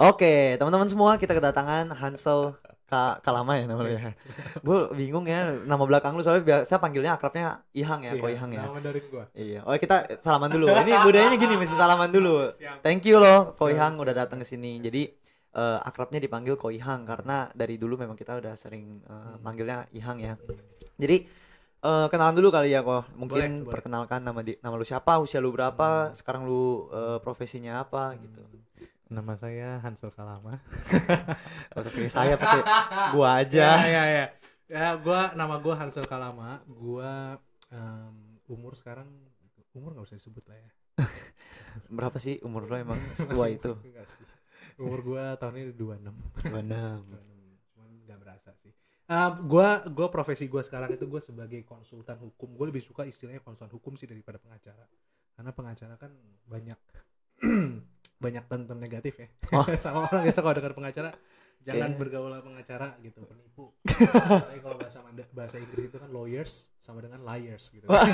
Oke, teman-teman semua, kita kedatangan Hansel Kalama ya namanya. Gue bingung ya nama belakang lu soalnya biasa panggilnya akrabnya Ihang ya, Ko Iya, Ihang ya. nama dari gua. Iya. Oh, kita salaman dulu. Ini budayanya gini, mesti salaman dulu. Siap, Thank you loh Ko siap, Ihang udah siap. datang ke sini. Jadi akrabnya dipanggil Ko Ihang karena dari dulu memang kita udah sering Hmm, manggilnya Ihang ya. hmm. Jadi kenalan dulu kali ya kok. Boleh, Mungkin boleh. perkenalkan nama lu siapa, usia lu berapa, Hmm, sekarang lu profesinya apa gitu. hmm. Nama saya Hansel Kalama. Gak usah pakai saya, pakai gua aja. Ya. Ya, nama gua Hansel Kalama. Gua umur sekarang umur nggak usah disebut lah ya. Berapa sih umur lo emang setua Masih itu? enggak sih. Umur gua tahun ini 26. 26. 26. Cuman nggak berasa sih. Gua profesi gua sekarang itu gua sebagai konsultan hukum. Gue lebih suka istilahnya konsultan hukum sih daripada pengacara. Karena pengacara kan banyak banyak tentang negatif ya. Oh, Sama orang biasa kalau dengar pengacara jangan kayaknya. bergaul sama pengacara gitu, penipu. Tapi kalau bahasa Inggris itu kan lawyers sama dengan liars gitu. Wah,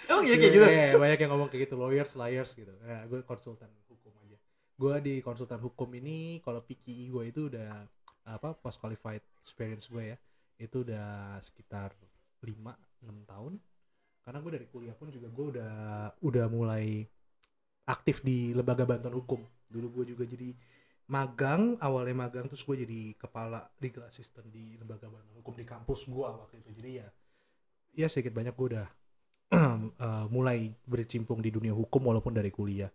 emang iya kayak gitu? Iya, banyak yang ngomong kayak gitu, lawyers, liars gitu. Ya, gue konsultan hukum aja. Gue di konsultan hukum ini kalau PQE gue itu udah post qualified experience gue ya. Itu udah sekitar 5-6 tahun. Karena gue dari kuliah pun juga gue udah mulai aktif di lembaga bantuan hukum. Dulu gue juga jadi awalnya magang terus gue jadi kepala legal assistant di lembaga bantuan hukum di kampus gue waktu itu. Jadi ya sedikit banyak gue udah mulai berkecimpung di dunia hukum walaupun dari kuliah.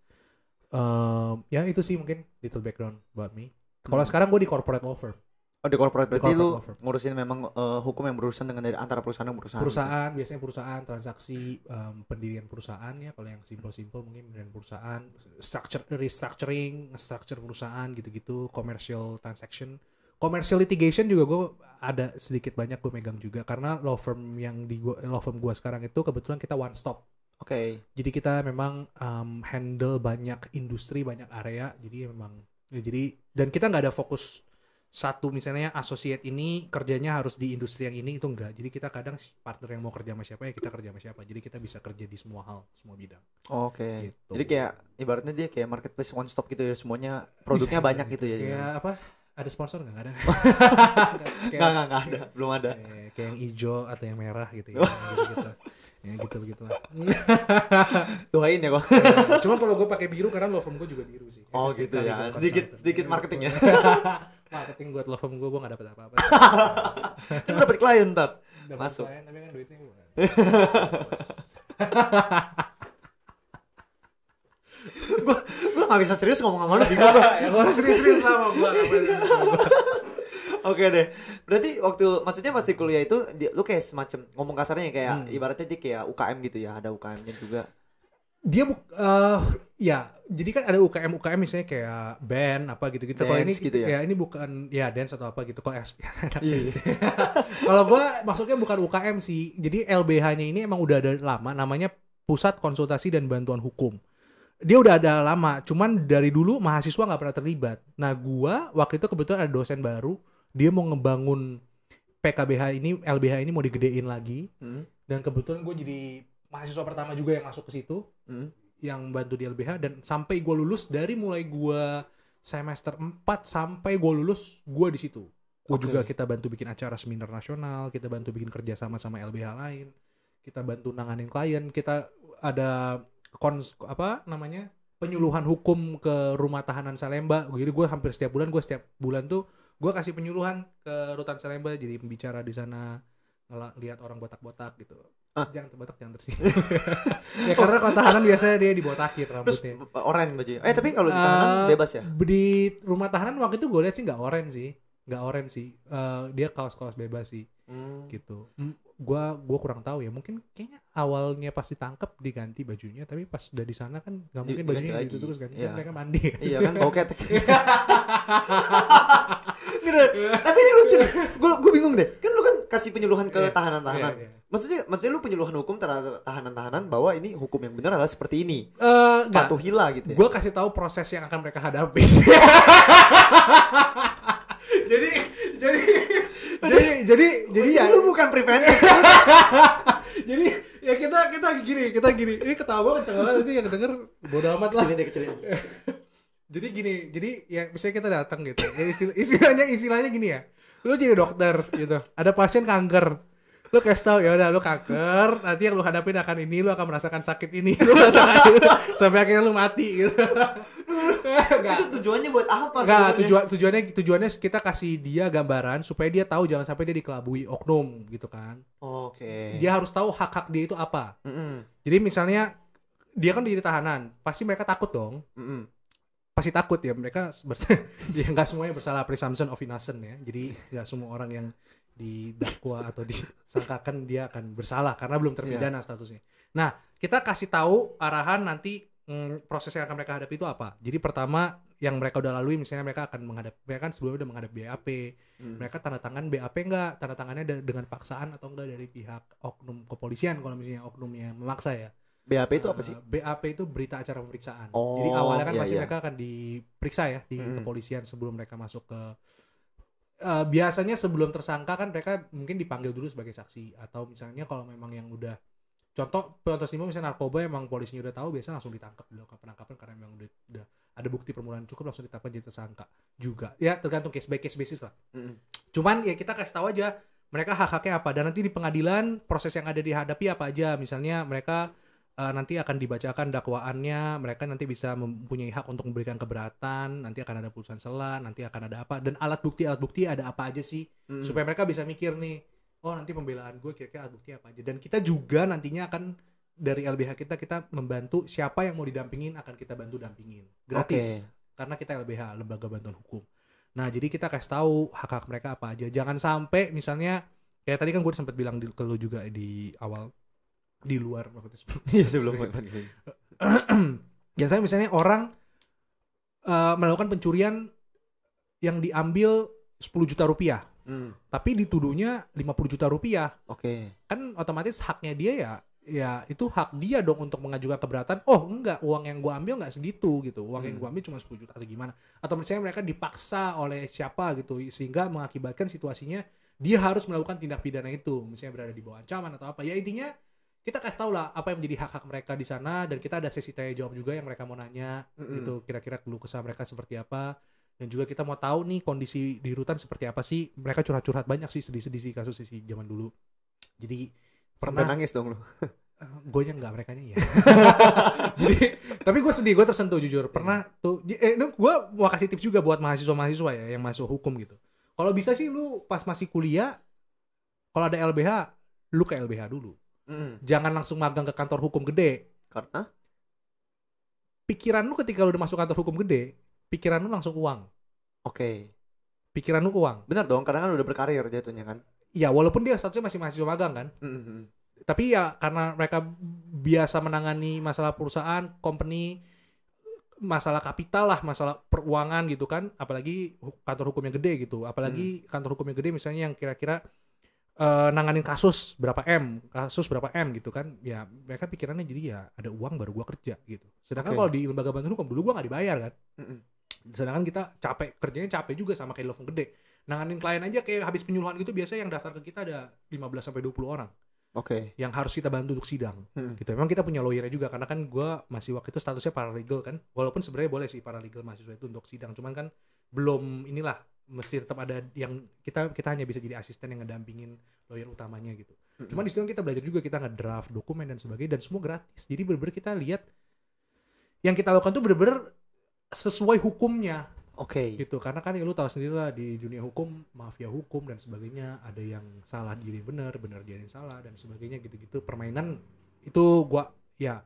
Ya itu sih mungkin little background about me. Kalau Hmm. sekarang gue di corporate law firm. Oh, di corporate Di berarti corporate lu law firm. ngurusin memang hukum yang berurusan dengan dari antara perusahaan dan perusahaan gitu. Biasanya perusahaan, transaksi, pendirian perusahaan ya. Kalau yang simple mungkin pendirian perusahaan, structure perusahaan gitu-gitu, commercial transaction. Commercial litigation juga gue ada sedikit banyak gue megang juga karena law firm law firm gue sekarang itu kebetulan kita one stop. Oke. Jadi kita memang handle banyak industri, banyak area. Dan kita nggak ada fokus satu, misalnya associate ini kerjanya harus di industri yang ini, itu enggak. Jadi kita kadang partner yang mau kerja sama siapa ya kita kerja sama siapa. Jadi kita bisa kerja di semua hal, semua bidang. Oke. Gitu. Jadi kayak ibaratnya dia kayak marketplace one stop gitu ya, semuanya Bisa produknya banyak gitu. gitu ya. Kayak apa? Ada sponsor nggak? Nggak ada. Enggak ada, belum ada. Kayak yang hijau atau yang merah gitu ya. Gitu. Ya gitu lah. Doain ya kok. Cuma kalau gue pakai biru karena law firm gue juga biru sih. Oh SSC gitu ya. Legal Sedikit Consultant. marketing ya. Marketing buat law firm gue nggak dapat apa-apa. Kan lu dapet klien ntar. Dapat Masuk. klien tapi kan duitnya gue. Gua nggak bisa serius ngomong sama lu, bingung gua. Ya gue serius sama gue. Oke deh. Berarti maksudnya masih kuliah itu lu kayak semacam ngomong kasarnya kayak ibaratnya dia kayak UKM gitu ya, ada UKM-nya juga. Dia ya jadi kan ada UKM misalnya kayak band apa gitu-gitu. Kalau ini Dance gitu ya? ini bukan ya dance atau apa gitu. Kalau Iya. kalau gue maksudnya bukan UKM sih. Jadi LBH-nya ini emang udah ada lama, namanya Pusat Konsultasi dan Bantuan Hukum. Dia udah ada lama, cuman dari dulu mahasiswa nggak pernah terlibat. Nah gua waktu itu kebetulan ada dosen baru, dia mau ngebangun PKBH ini, LBH ini mau digedein lagi. Dan kebetulan gue jadi mahasiswa pertama juga yang masuk ke situ, yang bantu di LBH. Dan sampai gue lulus, dari mulai gue semester 4 sampai gue lulus, gue di situ. Gue juga kita bantu bikin acara seminar nasional, kita bantu bikin kerjasama sama LBH lain, kita bantu nanganin klien, kita ada penyuluhan hukum ke rumah tahanan Salemba. Jadi gue hampir setiap bulan tuh gue kasih penyuluhan ke rutan Salemba, jadi pembicara di sana, lihat orang botak-botak gitu. Jangan terbotak, jangan tersinggung. Ya karena kalau tahanan biasanya dia dibotakin Terus rambutnya. oren baju. Tapi kalau di tahanan bebas ya? Di rumah tahanan waktu itu gue lihat sih nggak oren sih. Dia kaos-kaos bebas sih. Gitu. Gua kurang tahu ya, mungkin kayaknya awalnya pas ditangkap diganti bajunya, tapi pas udah di sana kan nggak mungkin bajunya gitu terus kan, iya. Kan mereka mandi. Iya kan bau ketek. Gitu. Tapi ini lucu deh. Gue bingung deh. Kan lu kan kasih penyuluhan ke tahanan-tahanan. Iya. Maksudnya lu penyuluhan hukum terhadap tahanan-tahanan bahwa ini hukum yang benar adalah seperti ini. Nggak. Patuhilah gitu ya. Gue kasih tahu proses yang akan mereka hadapi. jadi ya lu bukan preventif. jadi ya kita gini ini ketawa gue kenceng banget, nanti yang denger bodo amat lah. Kecilin deh. Jadi gini, jadi ya misalnya kita datang gitu. Ya istilahnya gini ya. Lu jadi dokter gitu. Ada pasien kanker. Lu kasih tau ya udah lu kanker, nanti yang lu hadapin akan ini, lu akan merasakan sakit ini, lu merasakan itu, sampai akhirnya lu mati gitu. Itu tujuannya buat apa Enggak, sebenarnya? tujuannya kita kasih dia gambaran supaya dia tahu jangan sampai dia dikelabui oknum gitu kan. Oke. Dia harus tahu hak-hak dia itu apa. Mm-mm. Jadi misalnya dia kan jadi tahanan, pasti mereka takut dong. Mm-mm. Pasti takut ya mereka ya nggak semuanya bersalah, presumption of innocent ya, jadi nggak semua orang yang didakwa atau disangkakan dia akan bersalah karena belum terpidana statusnya. Nah kita kasih tahu arahan nanti proses yang akan mereka hadapi itu apa. Jadi pertama yang mereka udah lalui, misalnya mereka akan mereka kan sebelumnya udah menghadap BAP, mereka tanda tangan BAP enggak, tanda tangannya dengan paksaan atau enggak dari pihak oknum kepolisian kalau misalnya oknumnya memaksa ya. BAP itu apa sih? BAP itu berita acara pemeriksaan. Oh, jadi awalnya kan iya, pasti iya. mereka akan diperiksa ya di kepolisian sebelum mereka masuk ke biasanya sebelum tersangka kan mereka mungkin dipanggil dulu sebagai saksi, atau misalnya kalau memang yang udah contoh simpel misalnya narkoba emang polisinya udah tahu, biasanya langsung ditangkap, dilakukan penangkapan karena memang udah ada bukti permulaan cukup, langsung ditetapkan jadi tersangka juga. Ya tergantung case by case basis lah. Cuman ya kita kasih tahu aja mereka hak-haknya apa, dan nanti di pengadilan proses yang ada dihadapi apa aja. Misalnya mereka nanti akan dibacakan dakwaannya, mereka nanti bisa mempunyai hak untuk memberikan keberatan, nanti akan ada putusan sela, nanti akan ada apa, dan alat bukti ada apa aja sih, supaya mereka bisa mikir nih, oh nanti pembelaan gue kira-kira alat bukti apa aja. Dan kita juga nantinya akan dari LBH kita membantu siapa yang mau didampingin, akan kita bantu dampingin gratis. Karena kita LBH, lembaga bantuan hukum. Nah jadi kita kasih tahu hak-hak mereka apa aja. Jangan sampai misalnya kayak tadi kan gue sempat bilang ke lu juga di awal, di luar sebelum ya saya misalnya orang melakukan pencurian yang diambil 10 juta rupiah, tapi dituduhnya 50 juta rupiah. Kan otomatis haknya dia ya itu hak dia dong untuk mengajukan keberatan. Oh enggak, uang yang gua ambil enggak segitu gitu, uang yang gua ambil cuma 10 juta atau gimana. Atau misalnya mereka dipaksa oleh siapa gitu sehingga mengakibatkan situasinya dia harus melakukan tindak pidana itu, misalnya berada di bawah ancaman atau apa. Ya intinya kita kasih tahu lah apa yang menjadi hak-hak mereka di sana, dan kita ada sesi tanya jawab juga yang mereka mau nanya gitu, kira-kira keluh kesah mereka seperti apa, dan juga kita mau tahu nih kondisi di rutan seperti apa sih. Mereka curhat-curhat banyak sih, sedih-sedih sih kasus sih zaman dulu. Jadi sampai nangis dong lu. Gue nya enggak, mereka nya ya. Jadi tapi gue sedih, gue tersentuh jujur. Pernah tuh gue mau kasih tips juga buat mahasiswa ya yang masuk hukum gitu. Kalau bisa sih lu pas masih kuliah, kalau ada LBH, lu ke LBH dulu. Jangan langsung magang ke kantor hukum gede. Karena pikiran lu ketika lu udah masuk kantor hukum gede, pikiran lu langsung uang. Pikiran lu uang. Benar dong, karena kan udah berkarir jatuhnya kan. Ya walaupun dia statusnya masih mahasiswa magang kan. Tapi ya karena mereka biasa menangani masalah perusahaan, company, masalah kapital lah, masalah peruangan gitu kan. Apalagi kantor hukum yang gede gitu. Apalagi kantor hukum yang gede misalnya yang kira-kira nanganin kasus berapa M gitu kan. Ya mereka pikirannya jadi ya ada uang baru gua kerja gitu. Sedangkan kalau di lembaga bantuan hukum dulu gua gak dibayar kan. Sedangkan kita kerjanya capek juga sama kayak di law firm gede. Nanganin klien aja kayak habis penyuluhan gitu, biasanya yang daftar ke kita ada 15-20 orang. Yang harus kita bantu untuk sidang. Gitu. Memang kita punya lawyernya juga, karena kan gua masih waktu itu statusnya paralegal kan. Walaupun sebenarnya boleh sih paralegal mahasiswa itu untuk sidang, cuman kan belum inilah, mesti tetap ada yang kita hanya bisa jadi asisten yang ngedampingin lawyer utamanya gitu. Cuma di situ kita belajar juga, kita ngedraft dokumen dan sebagainya, dan semua gratis. Jadi bener-bener kita lihat yang kita lakukan tuh bener-bener sesuai hukumnya. Gitu. Karena kan ya lu tahu sendiri lah di dunia hukum, mafia hukum dan sebagainya, ada yang salah diri benar dia yang salah dan sebagainya gitu-gitu. Permainan itu gua ya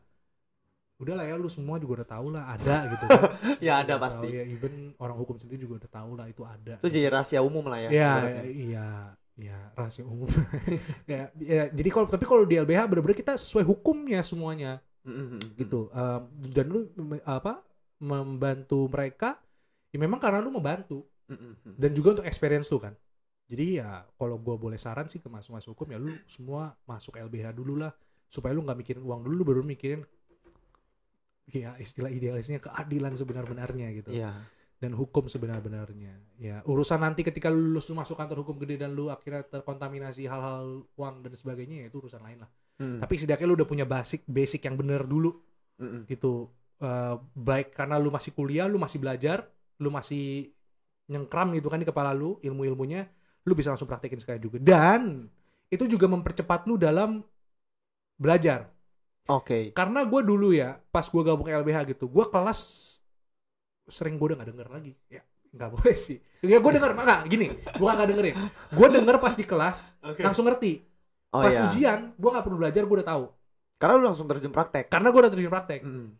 udahlah ya, lu semua juga udah tahu lah ada gitu kan. Ya ada pasti. Ya even orang hukum sendiri juga udah tahu lah itu ada. Itu jadi rahasia umum lah ya. Iya, rahasia umum. ya, jadi kalau di LBH benar-benar kita sesuai hukumnya semuanya. Gitu. Dan lu membantu mereka ya memang karena lu membantu. Dan juga untuk experience lu kan. Jadi ya kalau gue boleh saran sih ke masuk hukum, ya lu semua masuk LBH dulu lah, supaya lu nggak mikirin uang dulu, baru mikirin ya istilah idealisnya keadilan sebenar-benarnya gitu. Dan hukum sebenar-benarnya. Ya urusan nanti ketika lu lulus lu masuk kantor hukum gede dan lu akhirnya terkontaminasi hal-hal uang dan sebagainya, ya itu urusan lain lah. Tapi setidaknya lu udah punya basic yang benar dulu. Gitu. baik karena lu masih kuliah, lu masih belajar, lu masih nyengkram gitu kan di kepala lu ilmu-ilmunya, lu bisa langsung praktekin sekali juga. Dan itu juga mempercepat lu dalam belajar. Oke. Karena gue dulu ya, pas gue gabung LBH gitu, gue kelas sering gue udah gak denger lagi. Ya gak boleh sih. Ya gue denger, gini, gue gak dengerin. Gue denger pas di kelas, langsung ngerti. Oh, Pas iya. ujian, gue gak perlu belajar, gue udah tahu. Karena lu langsung terjun praktek. Karena gue udah terjun praktek. Mm.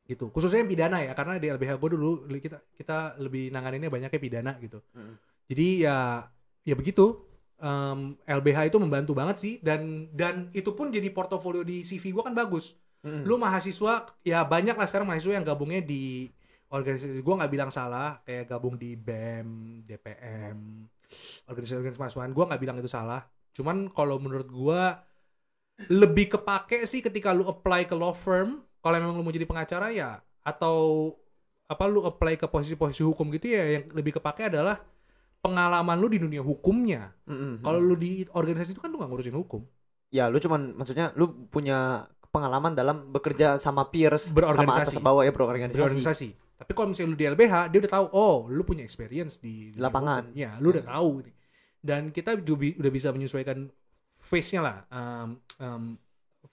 Gitu. Khususnya yang pidana ya, karena di LBH gue dulu kita lebih nanganinnya banyaknya pidana gitu. Jadi ya begitu. LBH itu membantu banget sih, dan itu pun jadi portofolio di CV gue kan bagus. Lu mahasiswa ya, banyak lah sekarang mahasiswa yang gabungnya di organisasi. Gue nggak bilang salah, kayak gabung di BEM, DPM, organisasi mahasiswaan, gue nggak bilang itu salah. Cuman kalau menurut gue lebih kepake sih ketika lu apply ke law firm. Kalau memang lu mau jadi pengacara ya, atau lu apply ke posisi-posisi hukum gitu ya, yang lebih kepake adalah pengalaman lu di dunia hukumnya. Kalau lu di organisasi itu kan lu gak ngurusin hukum. Ya lu cuman, maksudnya lu punya pengalaman dalam bekerja sama peers, berorganisasi, sama atas bawah ya, berorganisasi. Tapi kalau misalnya lu di LBH, dia udah tahu, oh lu punya experience di lapangan. Ya, lu udah tahu. Dan kita udah bisa menyesuaikan phase-nya lah.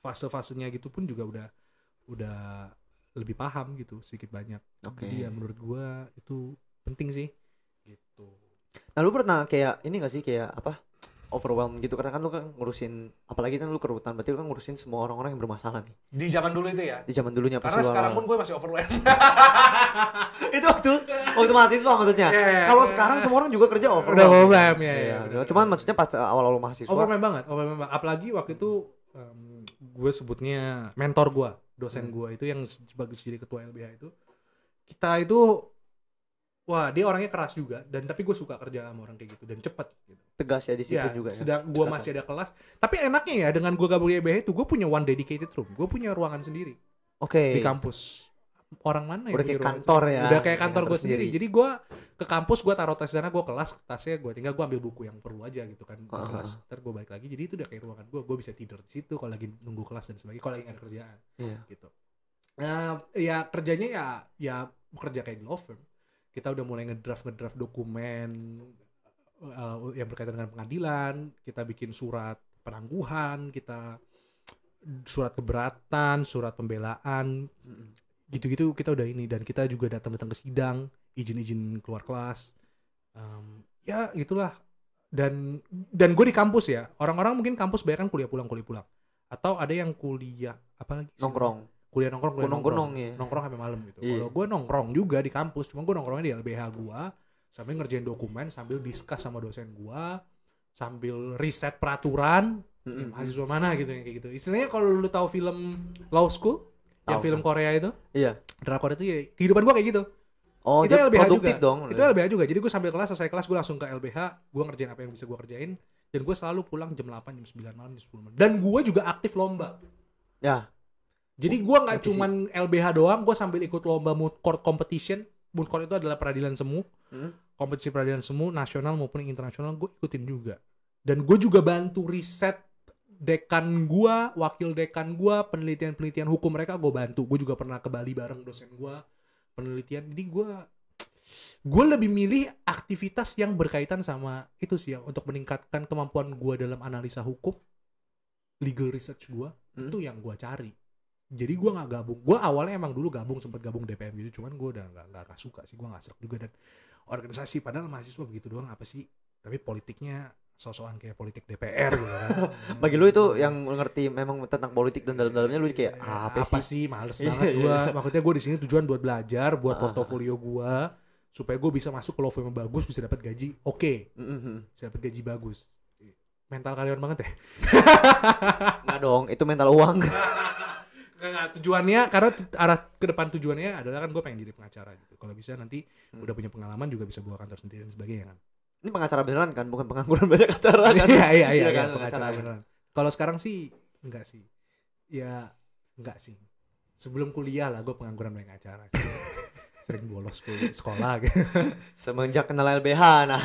Fase-fasenya gitu pun juga udah lebih paham gitu, sedikit banyak. Jadi ya menurut gua itu penting sih gitu. Nah lu pernah kayak ini gak sih, kayak apa, overwhelmed gitu, karena kan lu kan ngurusin, apalagi kan lu kerutan, berarti lu kan ngurusin semua orang-orang yang bermasalah nih di zaman dulu itu ya, di zaman dulunya. karena sekarang pun gue masih overwhelmed. Itu waktu mahasiswa maksudnya. Kalau sekarang semua orang juga kerja overwhelmed ya. Cuman maksudnya pas awal-awal mahasiswa overwhelmed banget. Apalagi waktu itu gue sebutnya mentor gue, dosen gue itu yang sebagai jadi ketua LBH itu, kita itu, wah dia orangnya keras juga, dan tapi gue suka kerja sama orang kayak gitu dan cepet gitu. Tegas ya, disiplin juga. Sedang gue masih ada kelas, tapi enaknya ya dengan gue gabung di LBH itu, gue punya one dedicated room, gue punya ruangan sendiri di kampus. Orang mana ya? Udah kayak kantor ya. Udah kayak kantor gue sendiri. Jadi gue ke kampus, gue taruh tas sana, gue kelas, tasnya gue tinggal gue ambil buku yang perlu aja gitu kan, kelas. Ntar gue balik lagi. Jadi itu udah kayak ruangan gue bisa tidur di situ kalau lagi nunggu kelas dan sebagainya, kalau lagi nggak ada kerjaan. Gitu. Ya kerjanya ya kerja kayak di law firm. Kita udah mulai ngedraft dokumen yang berkaitan dengan pengadilan. Kita bikin surat penangguhan, kita surat keberatan, surat pembelaan. Gitu-gitu kita udah ini, dan kita juga datang ke sidang, izin keluar kelas, ya gitulah. Dan gue di kampus ya, orang-orang mungkin kampus banyak kan kuliah pulang, atau ada yang kuliah apalagi nongkrong ya, nongkrong sampai malam gitu. Kalau gue nongkrong juga di kampus, cuma gue nongkrongnya di LBH gue sambil ngerjain dokumen, sambil discuss sama dosen gue, sambil riset peraturan mahasiswa mana gitu, yang kayak gitu. Istilahnya kalau lu tahu film Law School, yang film Korea itu, drakor itu ya, kehidupan gue kayak gitu. Oh, itu LBH produktif juga. Dong. Itu LBH juga. Jadi gue sambil kelas, selesai kelas gue langsung ke LBH, gue ngerjain apa yang bisa gue kerjain, dan gue selalu pulang jam 8, jam 9 malam, jam 10 malam. Dan gue juga aktif lomba. Ya. Jadi gue nggak cuman LBH doang, gue sambil ikut lomba moot court competition. Moot court itu adalah peradilan semu, kompetisi peradilan semu nasional maupun internasional, gue ikutin juga. Dan gue juga bantu riset dekan gua, wakil dekan gua, penelitian hukum mereka gue bantu. Gue juga pernah ke Bali bareng dosen gua penelitian. Jadi gue lebih milih aktivitas yang berkaitan sama itu sih ya, untuk meningkatkan kemampuan gua dalam analisa hukum, legal research gua. Itu yang gua cari. Jadi gue nggak gabung. Gue awalnya emang dulu sempat gabung DPM gitu, cuman gue udah nggak suka sih, gue nggak serak juga. Dan organisasi, padahal mahasiswa begitu doang apa sih, tapi politiknya sosokan kayak politik DPR gitu kan. Bagi lu itu yang ngerti memang tentang politik dan dalam-dalamnya, lu kayak apa sih? Males banget gue. Maksudnya gue di sini tujuan buat belajar, buat portofolio gue, supaya gue bisa masuk ke law firm yang bagus, bisa dapat gaji bisa dapat gaji bagus. Mental karyawan banget ya? Nggak dong, itu mental uang. Nggak, tujuannya, karena arah ke depan tujuannya adalah kan gue pengen jadi pengacara gitu. Kalau bisa nanti udah punya pengalaman juga bisa buka kantor sendiri dan sebagainya kan. Ini pengacara beneran kan, bukan pengangguran banyak acara kan? Iya kan, pengacara beneran. Kalau sekarang sih enggak sih. Ya enggak sih. Sebelum kuliah lah gue pengangguran banyak acara. Sering bolos sekolah gitu. Semenjak kenal LBH, nah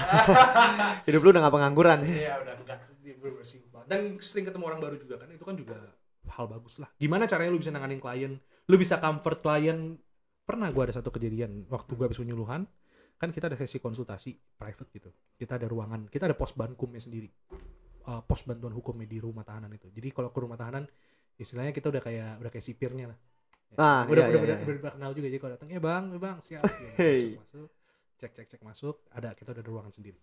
hidup lu udah gak pengangguran. Iya udah enggak, bersih. Dan sering ketemu orang baru juga kan, itu kan juga hal bagus lah. Gimana caranya lu bisa nanganin klien, lu bisa comfort klien. Pernah gue ada satu kejadian waktu gue habis penyuluhan, kan kita ada sesi konsultasi private gitu, kita ada ruangan, kita ada pos bankumnya sendiri, pos bantuan hukumnya di rumah tahanan itu. Jadi kalau ke rumah tahanan istilahnya kita udah kayak sipirnya lah. Udah kenal juga, jadi kalau datang bang siap ya, masuk cek masuk, kita udah ada ruangan sendiri.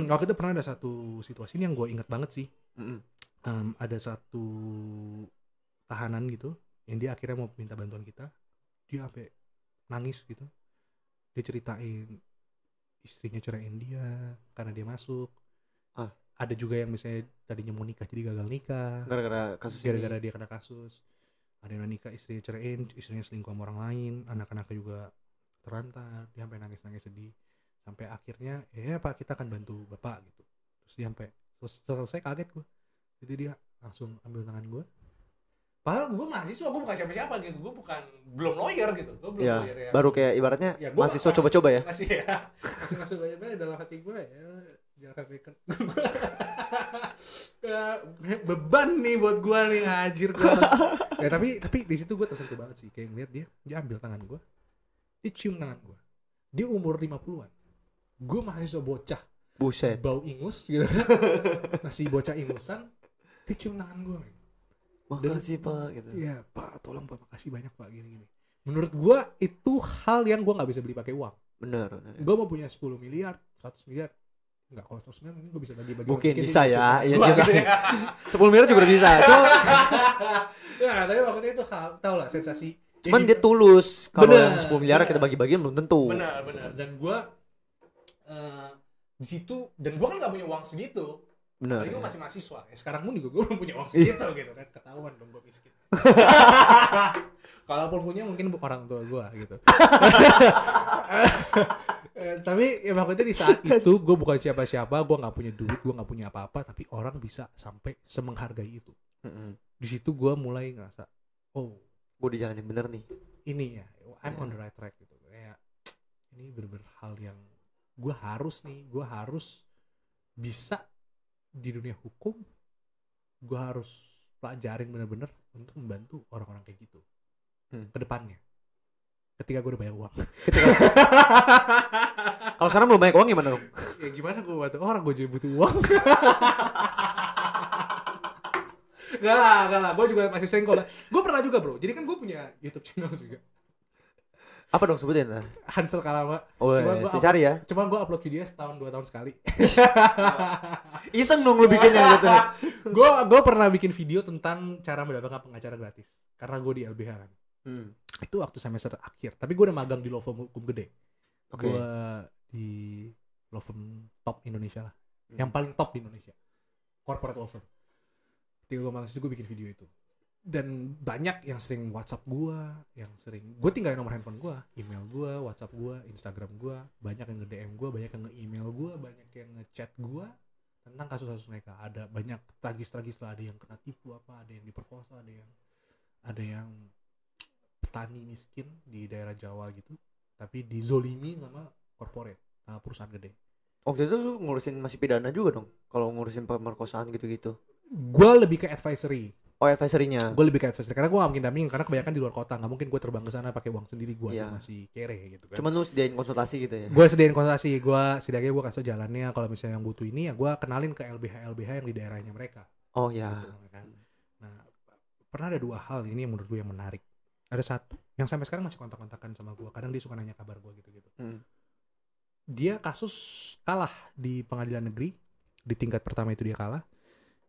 Waktu itu pernah ada satu situasi ini yang gue ingat banget sih. Ada satu tahanan gitu yang dia akhirnya mau minta bantuan kita, dia sampai nangis gitu, dia ceritain istrinya ceraiin dia karena dia masuk. Ada juga yang misalnya tadinya mau nikah jadi gagal nikah gara-gara dia kena kasus. Ada yang nikah istrinya ceraiin, istrinya selingkuh sama orang lain, anak-anaknya juga terlantar, dia sampai nangis sedih. Sampai akhirnya ya Pak, kita akan bantu Bapak gitu. Terus dia sampai selesai kaget gue. Jadi dia langsung ambil tangan gue. Padahal gue mahasiswa, gue bukan siapa-siapa gitu. Gue belum lawyer gitu. Gue belum lawyer ya. Baru kayak ibaratnya ya, mahasiswa coba-coba ya. Masih masuk aja dalam hati gue ya. Jangan pikir beban nih buat gue nih, anjir gue. Ya tapi di situ gue tersentuh banget sih, kayak ngeliat dia ambil tangan gue. Dia cium tangan gue. Dia umur 50-an. Gue mahasiswa bocah. Buset. Bau ingus gitu. Masih bocah ingusan. Dia cium tangan gue, men. Makasih Pak gitu. Iya, Pak, tolong Pak, makasih banyak Pak, gini-gini. Menurut gue itu hal yang gue gak bisa beli pakai uang. Bener. Gue mau punya 10 miliar, 100 miliar. Enggak, kalau 100 miliar mungkin gue bisa bagi-bagi. Mungkin bisa ya. Iya juga. 10 miliar juga bisa. Ya, tapi waktu itu tau lah sensasi. Cuman dia tulus. Kalau yang 10 miliar kita bagi-bagi belum tentu. Benar. Dan gue di situ, dan gue kan gak punya uang segitu. Benar. Tapi gue masih mahasiswa. Ya, sekarang pun juga gue belum punya uang segitu gitu kan. Ketahuan dong gue miskin. Kalaupun punya mungkin orang tua gue gitu. Tapi ya maksudnya di saat itu gue bukan siapa-siapa, gue nggak punya duit, gue nggak punya apa-apa, tapi orang bisa sampai semenghargai itu. Di situ gue mulai ngerasa, oh, gue di jalan yang bener nih. Ini ya, I'm on the right track gitu. Kayak ini bener-bener hal yang gue harus bisa di dunia hukum, gue harus pelajarin bener-bener untuk membantu orang-orang kayak gitu ke depannya. Ketika gue udah banyak uang. Kalau sekarang belum banyak uang gimana dong? Ya gimana gue bantu orang, gue juga butuh uang. Gak lah, gue juga masih sering kok. Gue pernah juga bro, jadi kan gue punya YouTube channel juga. Apa dong sebutin? Hansel Kalama. Oh iya, cari ya. Cuma gue upload video setahun 2 tahun sekali. Iseng dong lu bikinnya gitu. Gue pernah bikin video tentang cara mendapatkan pengacara gratis. Karena gue di LBH kan. Itu waktu semester akhir. Tapi gue udah magang di law firm hukum gede. Gue di law firm top Indonesia lah. Yang paling top di Indonesia. Corporate law firm. Ketika gue magang situ gue bikin video itu. Dan banyak yang sering WhatsApp gue, gue tinggalin nomor handphone gue, email gue, WhatsApp gue, Instagram gue, banyak yang nge-DM gue, banyak yang nge-email gue, banyak yang nge-chat gue tentang kasus-kasus mereka. Ada banyak tragis-tragis lah, ada yang kena tipu ada yang diperkosa, ada yang petani miskin di daerah Jawa gitu, tapi dizolimi sama corporate, sama perusahaan gede. Waktu itu lu ngurusin masih pidana juga dong, kalau ngurusin pemerkosaan gitu-gitu. Gue lebih ke advisory. Oh, advisory-nya. Gue lebih ke advisory karena gue gak mungkin dampingin, karena kebanyakan di luar kota, gak mungkin gue terbang ke sana pakai uang sendiri, gue tuh masih kere gitu kan. Cuman lu sediain konsultasi gitu ya? Gue sediain konsultasi, setidaknya gue kasih jalannya, kalau misalnya yang butuh ini ya gue kenalin ke LBH yang di daerahnya mereka. Oh ya. Gitu, kan. Nah, pernah ada 2 hal ini yang menurut gue yang menarik. Ada satu yang sampai sekarang masih kontak-kontakan sama gue, kadang dia suka nanya kabar gue gitu-gitu. Dia kasus kalah di pengadilan negeri, di tingkat pertama itu dia kalah.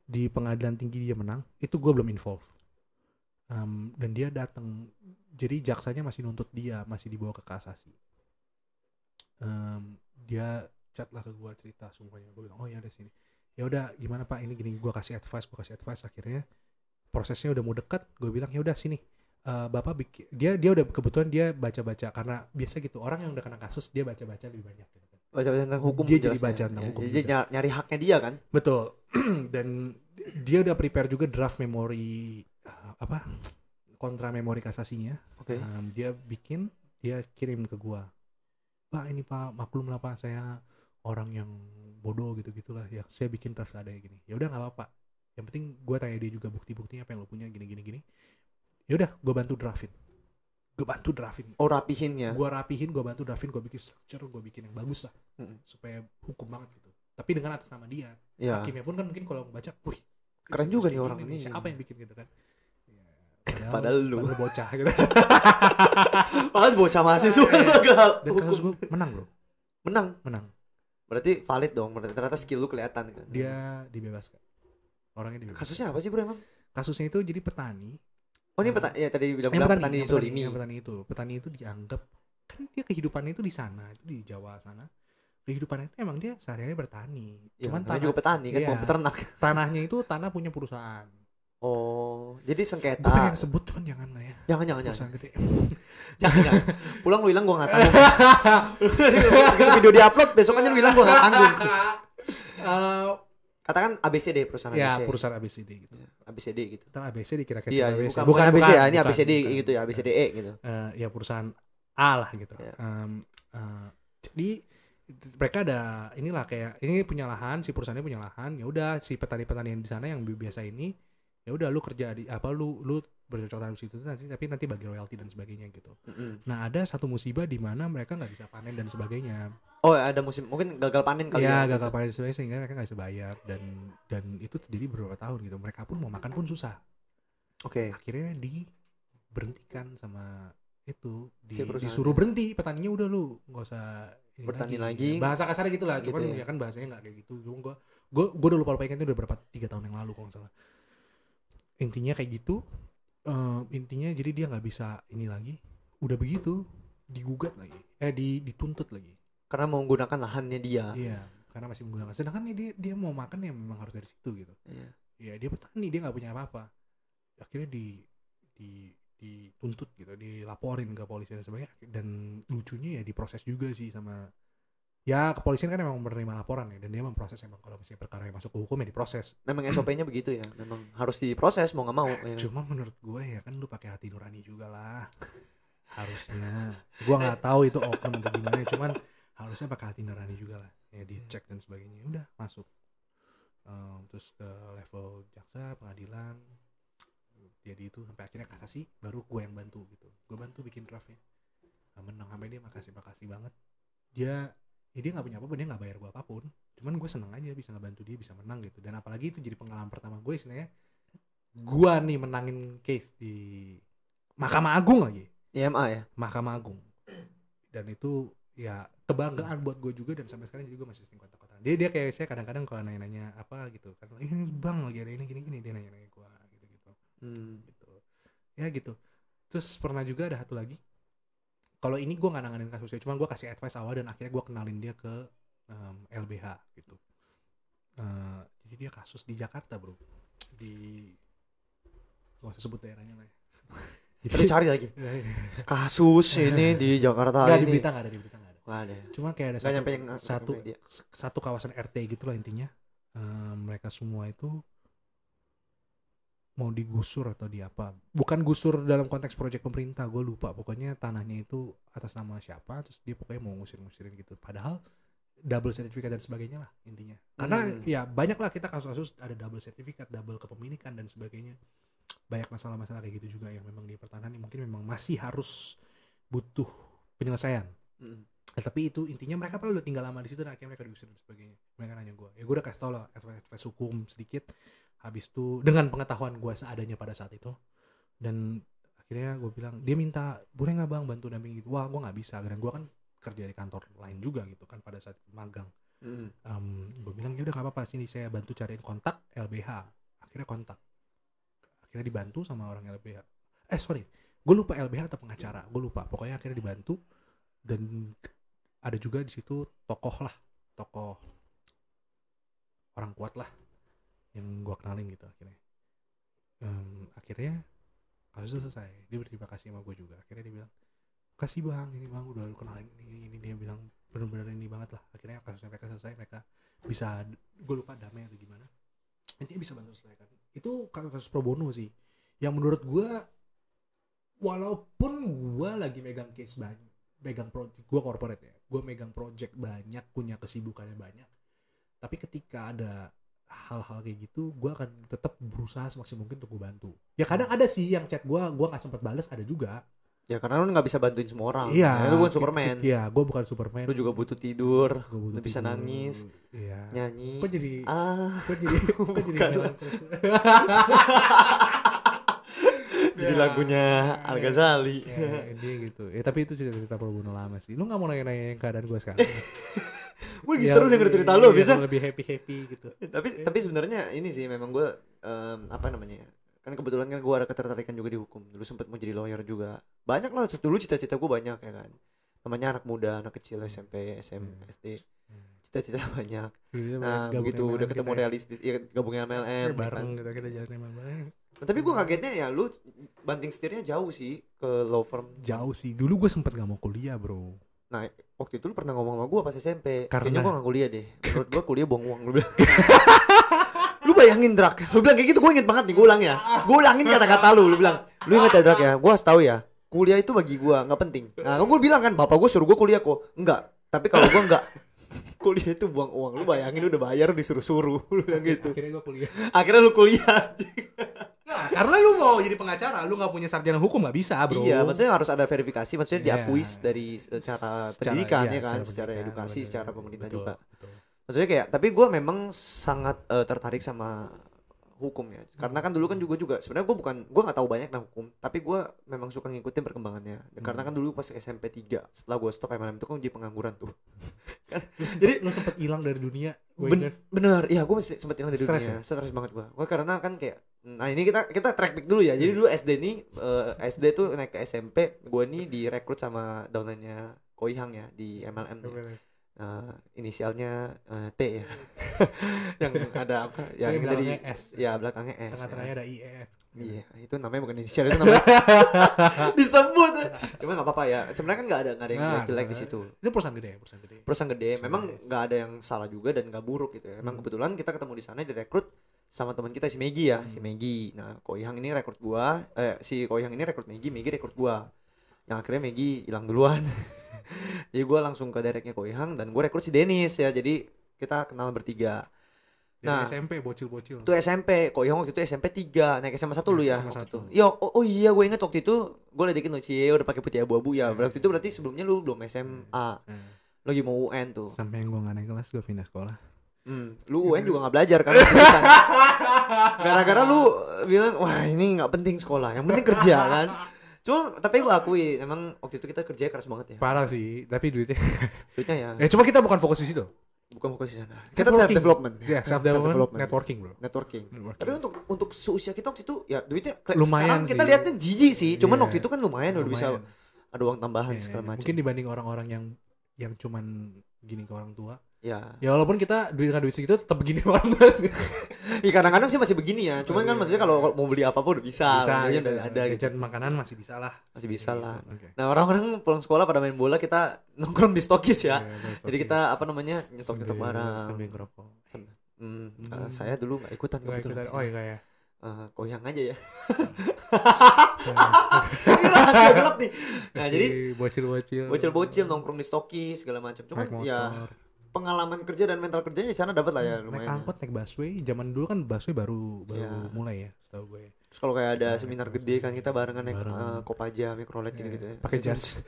Di pengadilan tinggi dia menang, itu gue belum involve. Dan dia datang, jadi jaksanya masih nuntut dia, masih dibawa ke kasasi. Dia chat lah ke gue, cerita semuanya. Gue bilang, oh ya ada sini. Ya udah, gimana Pak, ini gini, gue kasih advice. Akhirnya prosesnya udah mau dekat, gue bilang ya udah sini. Bapak bikin, dia udah kebetulan dia baca-baca, karena biasa gitu orang yang udah kena kasus dia baca-baca lebih banyak gitu kan. Baca-baca tentang hukum, dia jadi baca tentang hukum. Jadi nyari haknya dia kan. Betul. Dan dia udah prepare juga draft memori kontra memori kasasinya. Dia bikin, dia kirim ke gua. Pak ini Pak, maklum lah Pak, saya orang yang bodoh gitu-gitulah ya. Saya bikin draft ada gini. Ya udah enggak apa-apa. Yang penting gue tanya dia juga bukti-buktinya apa yang lo punya gini. Ya udah, gue bantu draftin. Oh, rapihinnya. Gue rapihin, gue bantu draftin, gue bikin structure, gue bikin yang bagus lah, supaya hukum banget gitu. Tapi dengan atas nama dia. Ya. Hakimnya pun kan mungkin kalau baca, wih, keren juga nih orang ini. Siapa yang bikin gitu kan? Ya, Padahal lu bocah gitu. Padahal bocah mahasiswa gagal. Dan kasus gue menang bro. Menang. Berarti valid dong. Berarti ternyata skill lu kelihatan kan. Dia dibebaskan. Orangnya dibebaskan. Kasusnya apa sih bro emang? Kasusnya itu jadi petani. Oh ini petani ya tadi bilang petani zolimi. Petani itu dianggap kan dia kehidupannya itu di sana, itu di Jawa sana. Kehidupannya itu emang dia sehari-hari bertani. Ya, Cuman tanah juga petani kan, iya, mau peternak. Tanahnya itu tanah punya perusahaan. Oh, jadi sengketa. Gue pengen sebut cuman jangan lah ya. Jangan. Perusahaan gede. Jangan. Pulang lu hilang gua enggak tanggung. Begitu video di-upload besokannya lu hilang gua enggak tanggung. Katakan ABCD perusahaan ya, ABC. Perusahaan ABCD gitu. ABCD gitu. Ntar ABC dikira kecil Iya, ABC. bukan ABC ya, ini bukan, ABCD bukan. gitu ya, ABCDE gitu. Ya perusahaan A lah gitu. Ya. Jadi mereka ada inilah kayak ini punya lahan, si perusahaannya punya lahan, ya udah si petani-petani yang di sana yang biasa ini ya udah lu kerja di apa lu bercocok tanam di situ nanti tapi nanti bagi royalti dan sebagainya gitu. Nah, ada satu musibah di mana mereka nggak bisa panen dan sebagainya. Oh, ada musim mungkin gagal panen kali ya. Ya, gagal panen dan sebagainya sehingga mereka nggak bisa bayar dan itu terjadi beberapa tahun gitu. Mereka pun mau makan pun susah. Oke. Akhirnya diberhentikan sama itu Si perusahaan disuruh berhenti petaninya udah lu nggak usah ini bertani lagi. bahasa kasarnya gitulah Gitu cuman ya. ya kan bahasanya nggak kayak gitu cuma gue udah lupa ingatnya udah berapa 3 tahun yang lalu kalau nggak salah intinya kayak gitu intinya jadi dia nggak bisa ini lagi udah begitu digugat lagi dituntut lagi Karena menggunakan lahannya dia. iya karena masih menggunakan sedangkan dia mau makan ya memang harus dari situ gitu iya dia petani dia nggak punya apa-apa akhirnya dituntut gitu, dilaporin ke polisi dan sebagainya dan lucunya ya diproses juga sih sama ya kepolisian kan memang menerima laporan ya dan dia memproses emang kalau misalnya perkara yang masuk ke hukum ya diproses. Memang SOP-nya begitu ya, memang harus diproses mau nggak mau. Ya. Cuma menurut gue ya kan lu pakai hati nurani juga lah harusnya. Gue nggak tahu itu oknum atau gimana ya, cuman harusnya pakai hati nurani juga lah ya dicek dan sebagainya udah masuk terus ke level jaksa pengadilan jadi itu sampai akhirnya kasasi baru gue yang bantu gitu gue bantu bikin draftnya menang sampai dia makasih banget dia nggak punya apa-apa dia nggak bayar gue apapun cuman gue seneng aja bisa ngebantu dia bisa menang gitu dan apalagi itu jadi pengalaman pertama gue istilahnya gue nih menangin case di Mahkamah Agung lagi IMA ya Mahkamah Agung dan itu ya kebanggaan buat gue juga dan sampai sekarang juga masih sering kontak-kontak dia kayak saya kadang-kadang kalau nanya-nanya apa gitu kan ini bang lagi ada ini gini dia nanya-nanya gue gitu ya gitu terus pernah juga ada satu lagi kalau ini gue nggak nanganin kasusnya cuma gue kasih advice awal dan akhirnya gue kenalin dia ke LBH gitu jadi dia kasus di Jakarta bro di nggak usah sebut daerahnya lah ya. Jadi cari lagi kasus ini di Jakarta nggak ini di berita nggak ada cuma kayak ada satu kawasan RT gitu lah intinya mereka semua itu mau digusur atau di apa bukan gusur dalam konteks proyek pemerintah gue lupa pokoknya tanahnya itu atas nama siapa terus dia pokoknya mau ngusir-ngusirin gitu padahal double sertifikat dan sebagainya lah intinya karena ya banyak lah kita kasus-kasus ada double sertifikat double kepemilikan dan sebagainya banyak masalah-masalah kayak gitu juga yang memang di pertanahan mungkin memang masih harus butuh penyelesaian tapi itu intinya mereka udah tinggal lama di situ dan akhirnya mereka diusir dan sebagainya mereka nanya gue ya gue udah kasih tau lah advice hukum sedikit habis itu dengan pengetahuan gue seadanya pada saat itu dan akhirnya gue bilang dia minta boleh nggak bang bantu damping gitu wah gue nggak bisa dan gue kan kerja di kantor lain juga gitu kan pada saat magang gue bilang ya udah nggak apa-apa sini saya bantu cariin kontak LBH akhirnya dibantu sama orang LBH gue lupa LBH atau pengacara gue lupa pokoknya akhirnya dibantu dan ada juga di situ tokoh orang kuat lah yang gue kenalin gitu akhirnya kasusnya selesai dia berterima kasih sama gue juga akhirnya dia bilang kasih bang ini bang udah kenalin ini dia bilang benar-benar ini banget lah akhirnya kasusnya mereka selesai mereka bisa gue lupa damai atau gimana intinya bisa bantu selesaikan itu kasus pro bono sih yang menurut gue walaupun gue lagi megang case banyak megang project gue corporate ya gue megang project banyak punya kesibukannya banyak tapi ketika ada hal-hal kayak gitu gue akan tetap berusaha semaksimal mungkin untuk gue bantu. Ya kadang ada sih yang chat gue nggak sempat balas, ada juga. Ya karena lu nggak bisa bantuin semua orang. Iya, Ya, lu bukan Superman. Iya, gue bukan Superman. Lu juga butuh tidur, Gua butuh lu bisa tidur. nangis, Iya. nyanyi. Kok jadi Bukan. melankolis. Jadi Ya, lagunya Al Ghazali. Ya, intinya gitu. Ya tapi itu cerita pro bono lama sih. Lu nggak mau nanya keadaan gue sekarang? Gue lagi seru denger cerita lu bisa. Lebih happy gitu. Tapi sebenarnya ini sih memang gue apa namanya? Kan kebetulan kan gue ada ketertarikan juga di hukum. Dulu sempat mau jadi lawyer juga. Banyak lah dulu cita-cita gue banyak ya kan. Namanya anak muda, anak kecil SMP, SM, SD. Cita-cita banyak. Nah, begitu udah ketemu realistis, ya gabungin MLM bareng kan. gitu kita jalan bareng. Nah, tapi gue kagetnya ya lu banting setirnya jauh sih ke law firm. Jauh sih. Dulu gue sempet gak mau kuliah, bro. Nah, waktu itu lu pernah ngomong sama gue pas SMP. Karena- Kayaknya gue gak kuliah deh. Menurut gue kuliah buang uang, lu bilang. Lu bayangin Drak, lu bilang kayak gitu, gue inget banget nih, gue ulang ya. Gue ulangin kata-kata lu bilang. Lu inget ya Drak ya, gue harus tahu ya. Kuliah itu bagi gue gak penting. Nah, gue bilang kan, bapak gue suruh gue kuliah kok. Enggak, tapi kalau gue enggak. Kuliah itu buang uang. Lu bayangin lu udah bayar, lu disuruh-suruh. Lu bilang gitu. Akhirnya gue kuliah. Akhirnya lu kuliah. Nah, karena lu mau jadi pengacara, lu gak punya sarjana hukum gak bisa, bro. Iya, maksudnya harus ada verifikasi, maksudnya Iya. diakui dari secara pendidikan iya, ya kan, secara pendidikan, edukasi, betul, secara pemerintah betul, juga. betul. Maksudnya kayak, tapi gue memang sangat tertarik sama hukum ya, karena kan dulu kan juga sebenarnya gue nggak tahu banyak tentang hukum, tapi gue memang suka ngikutin perkembangannya. Karena kan dulu pas SMP 3 setelah gue stop MLM itu kan jadi pengangguran tuh. Kan, jadi Lu sempet hilang dari dunia. bener, iya gue masih sempat hilang dari Stres dunia, stres banget gue karena kan kayak, nah ini kita track back dulu ya. Jadi dulu SD nih, SD tuh naik ke SMP, gue nih direkrut sama downline-nya Koihang ya di MLM nih. Inisialnya T ya. Yang ada apa? Yang dari S. Ya belakangnya S. Tengah-tengahnya ada IEF. Iya, itu namanya bukan inisial, itu namanya disebut. Cuma nggak apa-apa ya. Sebenarnya kan nggak ada yang jelek di situ. Itu perusahaan gede. Perusahaan gede. Memang nggak ada yang salah juga dan nggak buruk gitu ya. Emang kebetulan kita ketemu di sana direkrut sama teman kita si Megi ya, si Megi. Nah, Koihang ini rekrut gua, si Koihang ini rekrut Megi rekrut gua. Yang akhirnya Megi hilang duluan. Jadi gue langsung ke directnya Koihang dan gue rekrut si Dennis ya. Jadi kita kenal bertiga. Nah, SMP bocil-bocil. Itu SMP, Koihang waktu itu SMP 3, naik SMA 1 lu ya. SMA 1. Iya, oh iya gue inget waktu itu gue ledekin lu Cie udah pakai putih abu-abu ya. Waktu itu berarti sebelumnya lu belum SMA. Lu lagi mau UN tuh. Sampai gue gak naik kelas gue pindah sekolah. Lu UN juga gak belajar karena tulisan. Gara-gara lu bilang, wah ini gak penting sekolah, yang penting kerja kan. Cuma tapi gue akui emang waktu itu kita kerjanya keras banget ya. Parah sih, tapi duitnya ya. Cuma kita bukan fokus di situ. Bukan fokus di sana. Kita self development. Ya, self development, networking, bro. Networking. Tapi untuk seusia kita waktu itu ya duitnya lumayan sekarang kita sih. lihatnya jijik sih. Cuman Yeah. waktu itu kan lumayan udah bisa ada uang tambahan segala macam. Mungkin dibanding orang-orang yang cuman gini ke orang tua. Ya. Ya walaupun kita dengan duit segitu tetap begini ke orang tua sih. Iya kadang-kadang sih masih begini ya. Cuman kan maksudnya kalau mau beli apa-apa udah bisa. Bisa udah ada gitu. Jajan makanan masih bisa lah. Masih bisa lah. Okay. Nah, orang-orang pulang sekolah pada main bola, kita nongkrong di Stokis ya. Jadi kita apa namanya? Nyetok-nyetok barang. Sambil ngerokok. Saya dulu enggak ikutan kebetulan. Oh iya ya. Koihang aja ya. Ini rahasia gelap nih. Nah, jadi bocil-bocil nongkrong di Stokis segala macam. Cuman ya pengalaman kerja dan mental kerjanya di sana dapat lah ya lumayan. Naik angkot, naik busway. Zaman dulu kan busway baru mulai ya, setahu gue. Terus kalau kayak ada seminar gede kan kita barengan naik Kopaja, Mikrolet gitu-gitu ya. Pakai jas.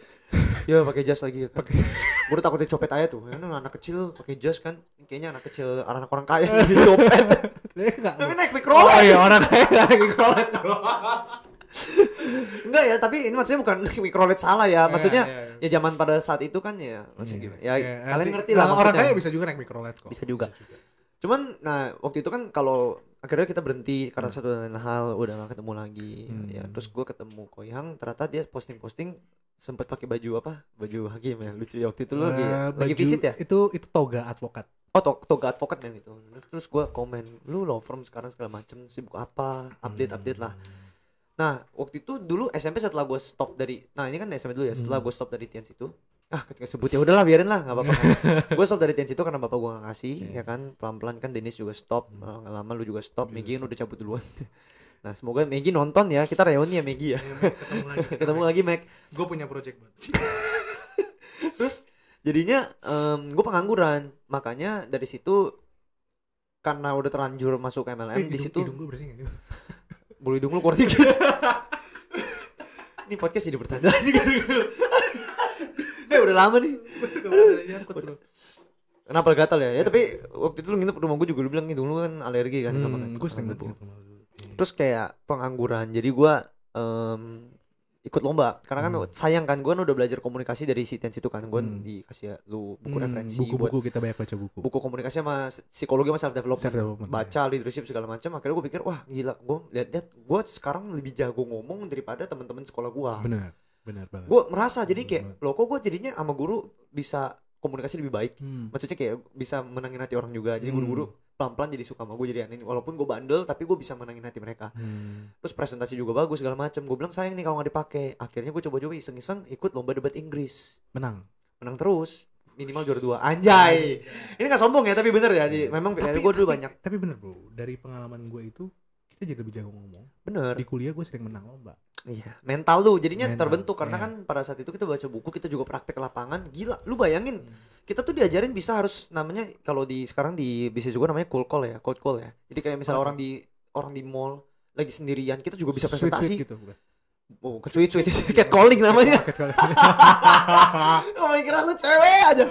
Iya, pakai jas lagi. Gue udah takutnya copet aja tuh. Ya, anak kecil pakai jas kan. Kayaknya anak kecil, anak orang kaya dicopet. Tapi naik Mikrolet. Oh iya, orang kaya naik Mikrolet. Enggak ya, tapi ini maksudnya bukan Mikrolet salah ya. Maksudnya ya zaman pada saat itu kan ya masih gimana. Ya kalian ngerti lah maksudnya. Orang kaya bisa juga naik Mikrolet kok. Bisa juga. Cuman nah waktu itu kan kalau akhirnya kita berhenti karena satu dan lain hal, udah gak ketemu lagi. Ya terus gue ketemu Koihang, ternyata dia posting-posting sempat pakai baju apa? Baju hakim ya. Lucu ya waktu itu lu lagi visit ya? Itu toga advokat. Oh, toga advokat kan itu. Terus gue komen, "Lu law firm sekarang segala macem, sibuk apa? Update lah." Nah, waktu itu dulu SMP setelah gue stop dari, nah ini kan SMP dulu ya, setelah gue stop dari TNC itu, ketika sebut ya udahlah biarin lah, nggak apa-apa. Gue stop dari TNC itu karena bapak gue nggak kasih, ya kan, pelan-pelan kan Dennis juga stop, nggak lama lu juga stop, Megi kan udah cabut duluan. Nah, semoga Megi nonton ya, kita reuni ya Megi ya. Ketemu lagi Meg. Gue punya project buat. Terus jadinya gue pengangguran, makanya dari situ karena udah terlanjur masuk MLM di situ. Hidung gue bersih nggak sih? Bulu hidung lu keluar dikit. Ini podcast jadi bertanda juga. Udah lama nih. Kenapa gatal ya? Ya tapi waktu itu lu nginep rumah gue juga lu bilang hidung lu kan alergi kan sama Gue sering debu. banget nginep. Terus kayak pengangguran. Jadi gue ikut lomba karena kan sayang kan gue kan udah belajar komunikasi dari si Tians itu kan gue dikasih ya lu buku referensi buku kita banyak baca buku komunikasi sama psikologi sama self development baca leadership segala macam. Akhirnya gue pikir wah gila, gue lihat gue sekarang lebih jago ngomong daripada teman-teman sekolah gue. Benar banget. Gue merasa jadi kayak loh kok gue jadinya sama guru bisa komunikasi lebih baik. Maksudnya kayak bisa menangin hati orang juga. Jadi guru-guru pelan-pelan jadi suka sama gue jadi aneh. Walaupun gue bandel tapi gue bisa menangin hati mereka. Terus presentasi juga bagus segala macam. Gue bilang sayang nih kalau nggak dipakai. Akhirnya gue coba-coba iseng-iseng ikut lomba debat Inggris. Menang terus. Minimal juara 2. Anjay. Ini gak sombong ya tapi bener ya. Memang gue dulu banyak. Tapi bener bro. Dari pengalaman gue itu kita jadi lebih jago ngomong. Bener. Di kuliah gue sering menang lomba. Iya, mental lu jadinya terbentuk karena kan pada saat itu kita baca buku, kita juga praktek lapangan. Gila, lu bayangin. Kita tuh diajarin bisa harus namanya kalau di sekarang di bisnis juga namanya cold call ya. Jadi kayak misalnya orang di mall lagi sendirian, kita juga bisa presentasi. Sweet gitu bukan? Oh, sweet cat calling namanya. Oh, kira lu cewek aja.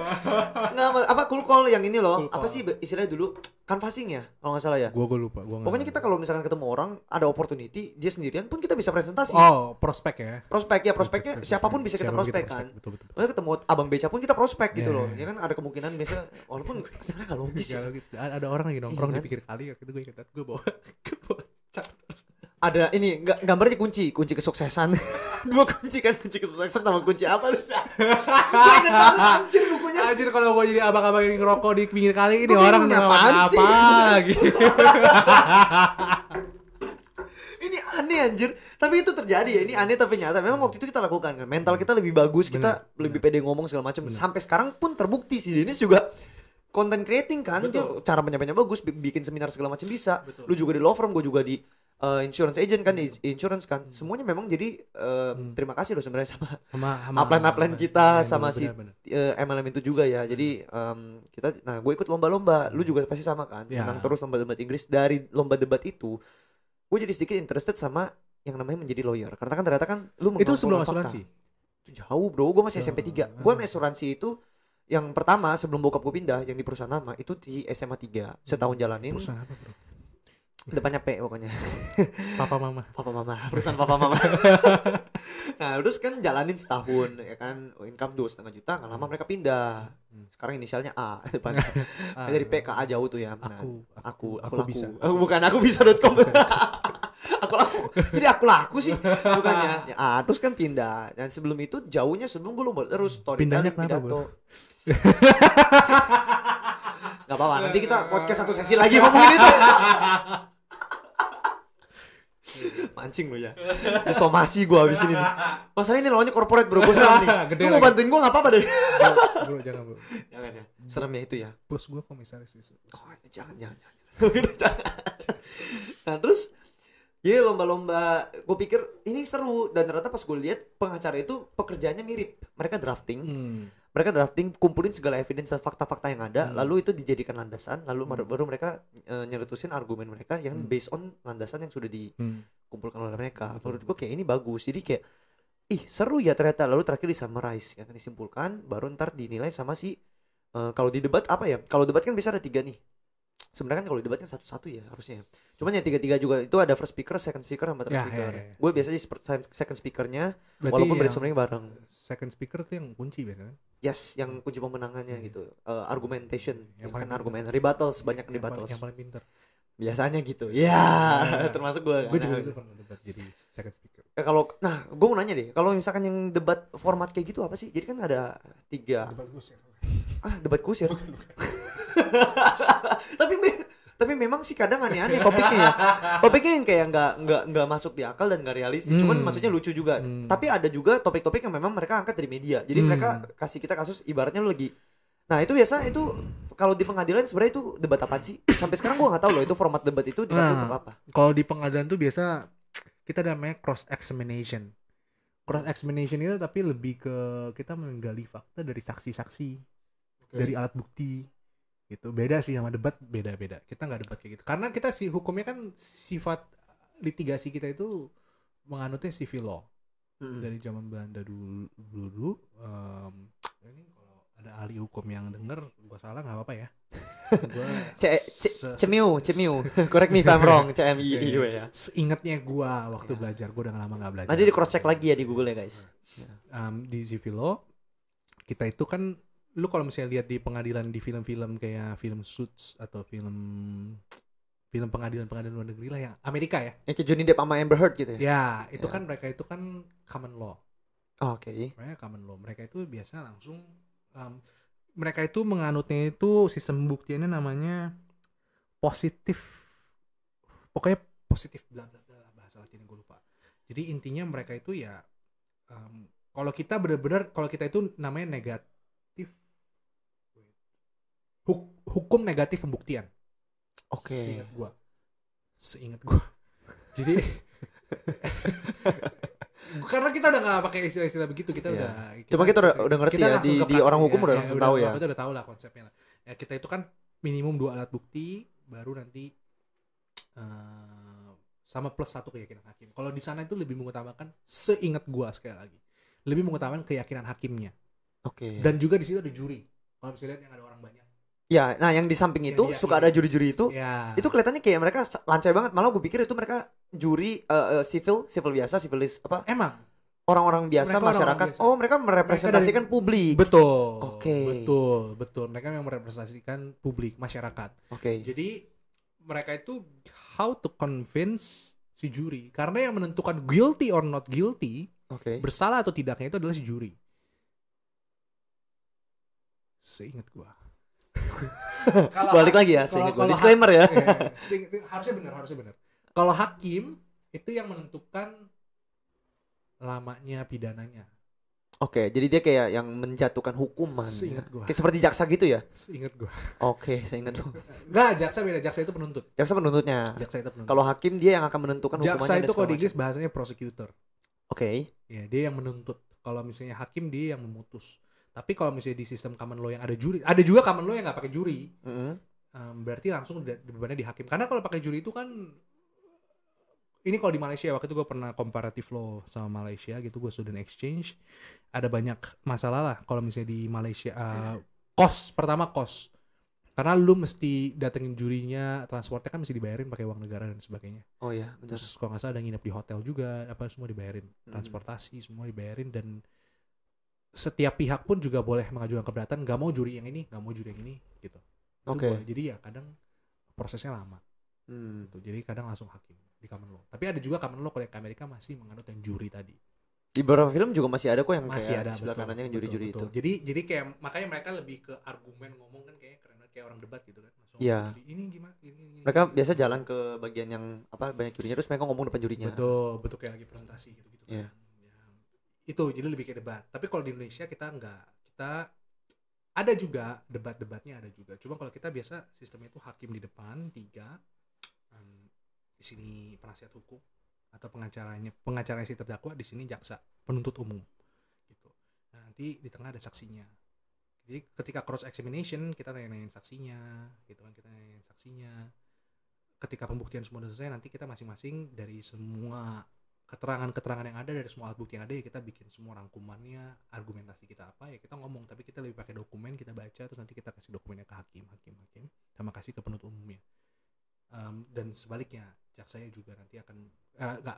Nggak apa cool call yang ini loh. Apa sih istilahnya dulu? Canvassing ya, kalau nggak salah ya. Gua lupa. Pokoknya kita kalau misalkan ketemu orang ada opportunity, dia sendirian pun kita bisa presentasi. Oh, prospeknya siapapun bisa kita prospek kan. Betul. Makanya ketemu abang beca pun kita prospek gitu loh. Ya kan ada kemungkinan biasa walaupun sebenarnya nggak logis ya. Ada orang lagi nongkrong dipikir kali ya, itu gue ingat gue bawa ada ini gambarnya kunci kesuksesan. 2 kunci kan, kunci kesuksesan sama kunci apa lu? Gue inget banget anjir bukunya. Anjir kalau gue jadi abang-abang yang ngerokok di pinggir kali ini orang apaan apa sih? lagi. Ini aneh anjir. Tapi itu terjadi ya. Ini aneh tapi nyata. Memang waktu itu kita lakukan kan. Mental kita lebih bagus, kita lebih pede ngomong segala macam. Sampai sekarang pun terbukti sih. Ini juga content creating kan. Dia cara penyampaiannya bagus, bikin seminar segala macam bisa. Lu juga di law firm, gue juga di insurance agent kan, insurance kan, semuanya memang jadi terima kasih loh sebenarnya sama upline kita sama si MLM itu juga ya. Jadi gue ikut lomba-lomba, lu juga pasti sama kan, menang terus lomba debat Inggris. Dari lomba debat itu, gue jadi sedikit interested sama yang namanya menjadi lawyer, karena kan ternyata kan lu itu sebelum asuransi. Itu jauh bro, gue masih SMP 3. Gue asuransi itu yang pertama sebelum bokap gue pindah yang di perusahaan lama itu di SMA 3 setahun jalanin. Perusahaan apa bro? Depannya P pokoknya. Papa mama, perusahaan papa mama. Nah terus kan jalanin setahun ya kan, income 2,5 juta, nggak lama mereka pindah. Sekarang inisialnya A depannya. Dari PKA jauh tuh ya. Nah, aku bisa. Bukan aku bisa.com. Aku laku. Jadi aku laku sih bukannya. Ya, terus kan pindah. Dan sebelum itu jauhnya sebelum gue lomba terus pindahnya kenapa bro? Gak apa-apa, nanti kita podcast 1 sesi lagi ngomongin itu. Mancing lo ya. Disomasi gue abis ini nih. Masalahnya ini lawannya corporate bro, gue serem nih. Lu mau bantuin gue gak apa-apa deh. Bro jangan bro. Jangan ya. Serem ya itu ya. Bos gue komisaris itu. Oh, jangan. Nah terus jadi lomba-lomba gue pikir ini seru. Dan ternyata pas gue lihat pengacara itu pekerjaannya mirip. Mereka drafting, kumpulin segala evidence dan fakta-fakta yang ada, lalu itu dijadikan landasan, lalu baru mereka nyeretusin argumen mereka yang based on landasan yang sudah dikumpulkan oleh mereka. Menurut gue kayak ini bagus, jadi kayak seru ya ternyata. Lalu terakhir di summarize, yang disimpulkan, baru ntar dinilai sama si kalau di debat apa ya? Kalau debat kan bisa ada 3 nih. Sebenarnya kan kalau debat kan 1-1 ya harusnya. Cuman ya 3-3 juga, itu ada first speaker, second speaker, sama third speaker. Gue biasanya second speakernya, walaupun brainstorming bareng. Second speaker tuh yang kunci biasanya. Yes, yang kunci pemenangannya gitu. Argumentation, yang paling argumen, rebuttals, banyak rebuttals. Yang paling pintar. Biasanya gitu. Ya, termasuk gue. Gue juga itu pernah debat jadi second speaker. Gue mau nanya deh, kalau misalkan yang debat format kayak gitu apa sih? Jadi kan ada 3. Debat kusir. Debat kusir. Tapi memang sih kadang aneh-aneh topiknya ya. Topiknya yang kayak nggak masuk di akal dan nggak realistis. Cuman maksudnya lucu juga. Tapi ada juga topik-topik yang memang mereka angkat dari media. Jadi mereka kasih kita kasus ibaratnya lu lagi. Nah itu biasa itu kalau di pengadilan sebenarnya itu debat apa sih? Sampai sekarang gue nggak tahu loh itu format debat itu dipakai untuk apa. Kalau di pengadilan tuh biasa kita namanya cross examination. Cross examination itu tapi lebih ke kita menggali fakta dari saksi-saksi, dari alat bukti. Gitu. Beda sih sama debat, beda-beda. Kita nggak debat kayak gitu. Karena kita sih hukumnya kan sifat litigasi kita itu menganutnya civil law. Dari zaman Belanda dulu. Ini kalau ada ahli hukum yang denger, gua salah nggak apa-apa ya. Gua Cemiu, correct me if I'm wrong, CMIU ya. Seingatnya gua waktu belajar, gua udah lama nggak belajar. Nanti di cross check lagi ya di Google ya guys. Di civil law kita itu kan, lu kalau misalnya lihat di pengadilan di film-film kayak film Suits atau film pengadilan luar negeri lah yang Amerika ya. Kayak Johnny Depp sama Amber Heard gitu ya. Ya, itu kan mereka itu kan common law. Oke. Mereka common law. Mereka itu biasa langsung mereka itu menganutnya itu sistem pembuktiannya namanya positif. Pokoknya positif bla bla bla, bahasa Latinnya gue lupa. Jadi intinya mereka itu ya kalau kita benar-benar, kalau kita itu namanya negatif hukum negatif pembuktian. Oke. Seingat gua. Jadi karena kita udah nggak pakai istilah-istilah begitu, kita udah. Cuma kita udah ngerti ya di orang hukum udah langsung tahu ya. Kita udah tahu lah konsepnya. Ya kita itu kan minimum 2 alat bukti, baru nanti sama plus 1 keyakinan hakim. Kalau di sana itu lebih mengutamakan, seingat gua sekali lagi, lebih mengutamakan keyakinan hakimnya. Oke. Dan juga di situ ada juri. Kalau misalnya lihat yang ada orang banyak. Ya, nah yang di samping itu suka ada juri-juri itu. Ya. Itu kelihatannya kayak mereka lancai banget. Malah gue pikir itu mereka juri civil biasa, civilis apa? Emang orang-orang biasa, masyarakat. Orang biasa. Oh, mereka merepresentasikan publik. Betul. Oke. Betul. Mereka yang merepresentasikan publik, masyarakat. Oke. Jadi mereka itu how to convince si juri, karena yang menentukan guilty or not guilty, bersalah atau tidaknya itu adalah si juri. Seingat gua. Balik lagi ya, disclaimer ya. Harusnya benar. Kalau hakim itu yang menentukan lamanya pidananya. Oke, jadi dia kayak yang menjatuhkan hukuman. Seingat gua. Kayak seperti jaksa gitu ya? Seingat gua. Oke, seingat gua. Enggak, jaksa beda. Jaksa itu penuntut. Jaksa penuntutnya. Jaksa itu penuntut. Kalau hakim dia yang akan menentukan hukumannya. Jaksa itu kalau di Inggris bahasanya prosecutor. Oke. Ya, dia yang menuntut. Kalau misalnya hakim dia yang memutus. Tapi kalau misalnya di sistem common law yang ada juri, ada juga common law yang nggak pakai juri, berarti langsung bebannya di hakim. Karena kalau pakai juri itu kan, ini kalau di Malaysia, waktu itu gue pernah comparative law sama Malaysia gitu, gue student exchange, ada banyak masalah lah kalau misalnya di Malaysia. Pertama cost, karena lu mesti datengin jurinya, transportnya kan mesti dibayarin pakai uang negara dan sebagainya. Oh iya, benar. Terus kalau nggak salah ada nginep di hotel juga, apa semua dibayarin, transportasi semua dibayarin, dan setiap pihak pun juga boleh mengajukan keberatan, nggak mau juri yang ini, nggak mau juri yang ini, gitu. Oke. Jadi ya kadang prosesnya lama. Gitu. Jadi kadang langsung hakim di common law. Tapi ada juga common law kalau yang ke Amerika masih menganut yang juri tadi. Di beberapa film juga masih ada kok yang masih kayak ada, sebelah kanannya yang juri-juri itu. Jadi kayak makanya mereka lebih ke argumen, ngomong kan kayak keren banget, kayak orang debat gitu kan. Iya. Ini gimana? Ini. Mereka biasa jalan ke bagian yang apa banyak jurinya, terus mereka ngomong depan jurinya. Betul kayak lagi presentasi gitu-gitu kan. Yeah. Itu jadi lebih kayak debat. Tapi kalau di Indonesia kita enggak. Kita ada juga debat-debatnya, ada juga. Cuma kalau kita biasa sistemnya itu hakim di depan 3, di sini penasihat hukum atau pengacaranya si terdakwa, di sini jaksa penuntut umum gitu. Nah, nanti di tengah ada saksinya. Jadi ketika cross examination kita tanya-nanyain saksinya, gitu kan, kita nanyain saksinya. Ketika pembuktian semua sudah selesai, nanti kita masing-masing dari semua keterangan-keterangan yang ada, dari semua alat bukti yang ada, ya kita bikin semua rangkumannya, argumentasi kita apa, ya kita ngomong, tapi kita lebih pakai dokumen, kita baca, terus nanti kita kasih dokumennya ke hakim, sama kasih ke penuntut umumnya. Dan sebaliknya, jaksanya juga nanti akan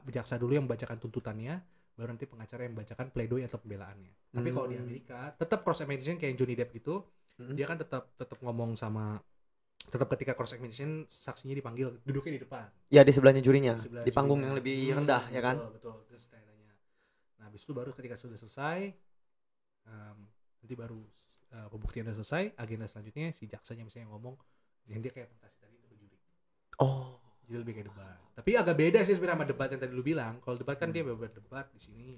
jaksa dulu yang membacakan tuntutannya, baru nanti pengacara yang membacakan pledoi atau pembelaannya. Tapi kalau di Amerika tetap cross examination kayak Johnny Depp gitu, dia kan tetap ngomong sama, tetap ketika cross examination saksinya dipanggil, duduknya di depan. Ya, di sebelahnya jurinya, di panggung yang lebih rendah, ya kan? Betul. Terus tanya. Nah, habis itu baru ketika sudah selesai, nanti baru pembuktian sudah selesai, agenda selanjutnya si jaksanya misalnya ngomong, yang dia kayak presentasi tadi itu ke juri. Oh. Jadi lebih kayak debat. Tapi agak beda sih sebenarnya sama debat yang tadi lu bilang. Kalau debat kan dia berdebat, di sini.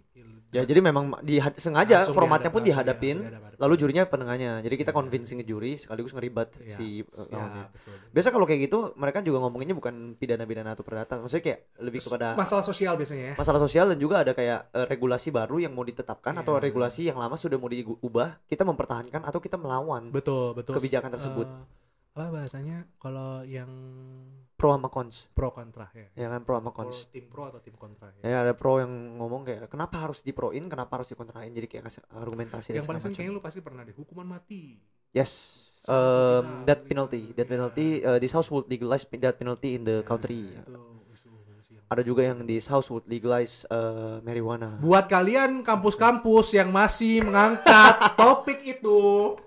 Ya jadi memang sengaja formatnya pun dihadapin, lalu jurinya penengahnya. Jadi kita convincing ke juri sekaligus ngeribat si lawannya. Biasa kalau kayak gitu mereka juga ngomonginnya bukan pidana-pidana atau perdata. Maksudnya kayak lebih kepada masalah sosial biasanya ya. Masalah sosial, dan juga ada kayak regulasi baru yang mau ditetapkan atau regulasi yang lama sudah mau diubah, kita mempertahankan atau kita melawan betul kebijakan tersebut. apa bahasanya kalau yang pro sama cons. pro kontra ya. Ya kan, pro sama Pro, cons. tim pro atau tim kontra ya. Ya ada pro yang ngomong kayak kenapa harus diproin, kenapa harus dikontrain. Jadi kayak kasih argumentasi dan Yang paling segala sering macam. kayaknya lu pasti pernah deh hukuman mati. Yes. Satu tidak, Death gitu. penalty. Death Iya. penalty. This house would legalize death penalty in the country. Itu isu sih yang Ada juga yang this house would legalize marijuana. buat kalian kampus-kampus yang masih mengangkat topik itu,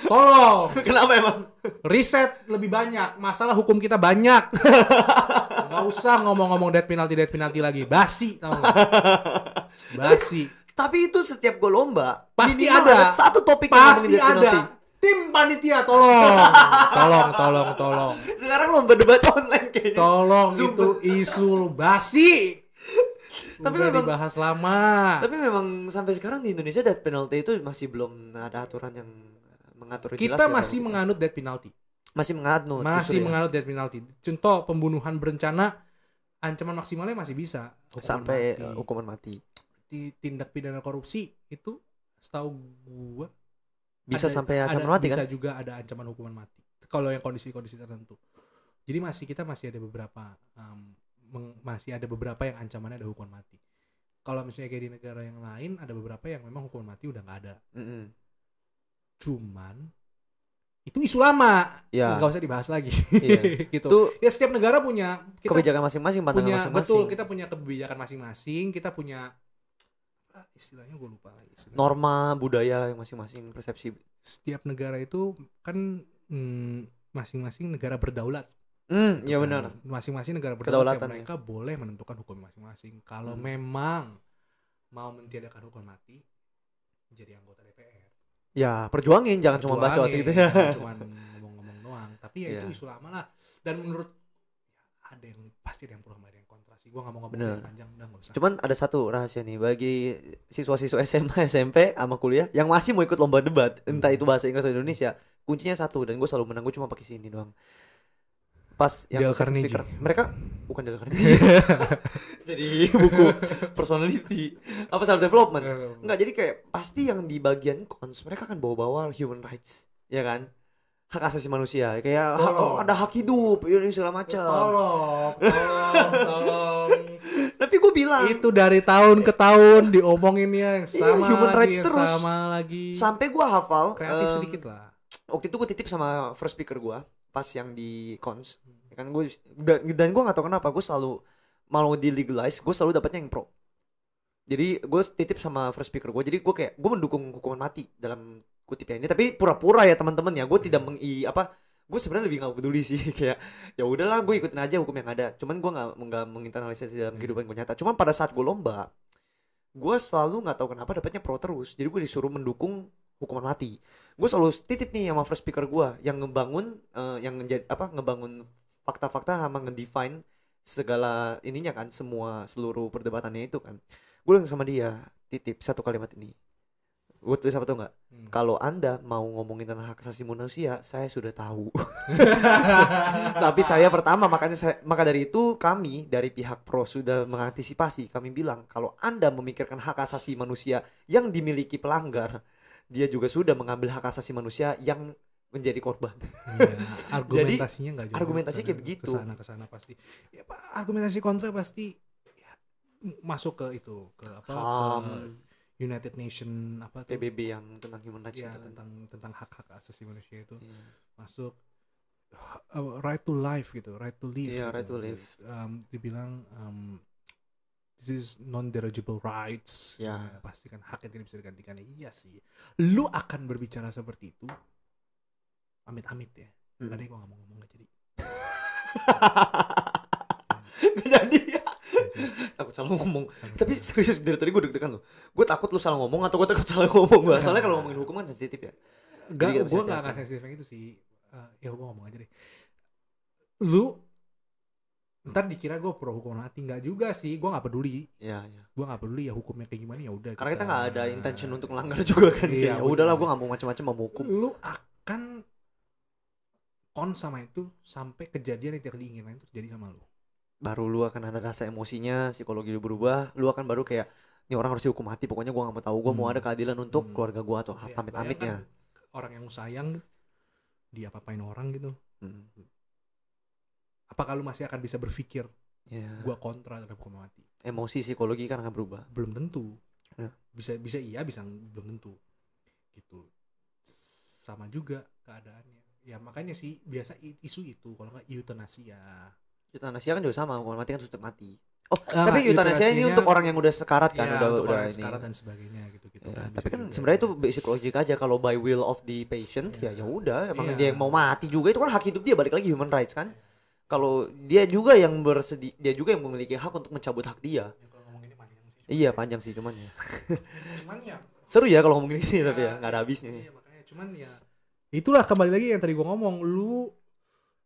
tolong Kenapa emang? riset lebih banyak. Masalah hukum kita banyak. Gak usah ngomong-ngomong death penalty lagi. Basi, tau gak? Basi. Tapi itu setiap gue lomba Pasti minimal ada. satu topik yang ngomongin Pasti death penalty. ada. Tim panitia, tolong. Tolong. Sekarang lomba debat online kayaknya. Tolong, Sumpah. itu isu basi. Tapi Udah memang- dibahas lama. Tapi memang sampai sekarang di Indonesia death penalty itu masih belum ada aturan yang mengatur jelas. Kita ya, masih kalau menganut death penalty. masih menganut. Masih justru ya. menganut death penalty. Contoh pembunuhan berencana, ancaman maksimalnya masih bisa hukuman Sampai mati. hukuman mati. Di tindak pidana korupsi itu setahu gua Bisa sampai ancaman mati bisa kan? juga ada ancaman hukuman mati kalau yang kondisi-kondisi tertentu. Jadi kita masih ada beberapa masih ada beberapa yang ancamannya ada hukuman mati. Kalau misalnya kayak di negara yang lain ada beberapa yang memang hukuman mati udah nggak ada. Mm-mm. Cuman itu isu lama, Ya. nggak usah dibahas lagi. Iya. Gitu. Itu Ya setiap negara punya kebijakan masing-masing, pandangan punya masing-masing. betul, kita punya kebijakan masing-masing, kita punya istilahnya gue lupa lagi. istilahnya. Norma budaya yang masing-masing, persepsi. Setiap negara itu kan masing-masing negara berdaulat. Ya Kan. benar. Masing-masing negara berdaulat Kedaulatan, ya, mereka boleh menentukan hukum masing-masing. Kalau Hmm. memang mau mentiadakan hukuman mati, jadi anggota DPR. Ya, perjuangin, jangan cuma bacot Perjuangin, gitu ya. jangan cuma ngomong-ngomong doang. Tapi ya itu Iya. isu lama lah. Dan menurut ya, ada yang pasti ada yang pro sama ada yang kontra sih. Gue nggak mau ngomong Bener. panjang, udah nggak usah. Cuman ada satu rahasia nih bagi siswa-siswa SMA, SMP sama kuliah yang masih mau ikut lomba debat, entah itu bahasa Inggris atau Indonesia, kuncinya satu dan gue selalu menang, gue cuma pakai sini doang. Pas yang Dale second Carnegie. speaker, mereka bukan Dale Carnegie. Jadi buku personality apa self development. Enggak, jadi kayak pasti yang di bagian cons mereka akan bawa-bawa human rights, ya kan? Hak asasi manusia, kayak ada hak hidup, ini segala macam. Tolong. Tapi gue bilang Itu dari tahun ke tahun diomonginnya yang sama human lagi, rights yang terus. sama lagi. sampai gue hafal Kreatif sedikit lah. waktu itu gue titip sama first speaker gue pas yang di cons ya kan, gue dan gue nggak tahu kenapa gue selalu mau di legalize, gue selalu dapatnya yang pro. Jadi gue titip sama first speaker gue, jadi gue kayak gue mendukung hukuman mati dalam kutipnya ini, tapi pura-pura ya teman-teman ya, gue tidak gue sebenarnya lebih nggak peduli sih kayak ya udahlah gue ikutin aja hukum yang ada, cuman gue nggak menginternalisasi dalam kehidupan gue nyata. Cuman pada saat gue lomba gue selalu nggak tahu kenapa dapatnya pro terus, jadi gue disuruh mendukung hukuman mati. Gue selalu titip nih sama first speaker gue yang ngebangun ngebangun fakta-fakta sama ngedefine segala ininya kan, seluruh perdebatannya itu kan. Gue bilang sama dia, titip satu kalimat ini, gue tulis apa tuh nggak? Kalau Anda mau ngomongin tentang hak asasi manusia, saya sudah tahu. Tapi saya pertama, maka dari itu kami dari pihak pro sudah mengantisipasi. Kami bilang kalau Anda memikirkan hak asasi manusia yang dimiliki pelanggar, dia juga sudah mengambil hak asasi manusia yang menjadi korban. Iya, argumentasinya nggak jauh. argumentasinya kayak begitu. Kesana pasti. Ya, Pak, argumentasi kontra pasti ya, masuk ke itu, ke apa? HAM, Ke United Nation apa tuh? PBB yang tentang human rights Ya, itu kan. tentang hak-hak asasi manusia itu Iya. masuk right to life gitu, right to live. Iya, gitu. right to live. Dibilang this is non-derogable rights. Ya. Pasti kan hak yang tidak bisa digantikan. Iya sih. Lu akan berbicara seperti itu. Amit-amit ya. Nggak deh, gue nggak mau ngomong, nggak jadi. Nggak jadi. Takut salah ngomong. Tapi serius dari tadi gue deg-degan loh. Gue takut lu salah ngomong atau gue takut salah ngomong gue. Soalnya kalau ngomongin hukum kan sensitif ya. Jadi Gue kita nggak bisa sensitif yang itu sih. Ya gue ngomong aja deh. Lu ntar dikira gue pro hukuman mati, nggak juga sih. Gue nggak peduli. Iya. Gue nggak peduli ya hukumnya kayak gimana, ya udah. Karena kita nggak ada intention untuk melanggar juga kan. Iya, Ya udahlah, gue nggak mau macam-macam mau hukum. Lu akan sama itu sampai kejadian yang tidak diinginkan itu terjadi sama lu. Baru lu akan ada rasa emosinya, psikologi lu berubah. Lu akan baru kayak ini orang harus dihukum mati. Pokoknya gue nggak mau tahu. Gue mau ada keadilan untuk keluarga gue atau Ya, amit-amitnya. bayangkan orang yang sayang diapa-apain orang gitu. Hmm. Apakah lu masih akan bisa berpikir Ya. gua kontra terhadap hukuman mati? Emosi psikologi kan akan berubah. Belum tentu. Ya. Bisa iya, bisa belum tentu. Gitu. Sama juga keadaannya. Ya makanya sih biasa isu itu kalau nggak eutanasia. Eutanasia kan juga sama, hukuman mati kan sudah mati. Oh, Ah, tapi euthanasia ini eutanasianya- untuk orang yang udah sekarat kan, Ya, udah untuk orang ini. sekarat dan sebagainya gitu Ya, kan. tapi Bisa kan juga. sebenarnya itu basic logic aja, kalau by will of the patient Ya. ya udah, emang Iya. dia yang mau mati juga itu kan hak hidup dia, balik lagi human rights kan. Kalau dia juga yang dia juga yang memiliki hak untuk mencabut hak dia. Ya, kalau ngomong ini panjang sih. Iya, panjang sih cuman ya. Cuman ya Seru ya kalau ngomong ini tapi ya nggak ada habisnya. Iya, makanya cuman ya itulah kembali lagi yang tadi gua ngomong, lu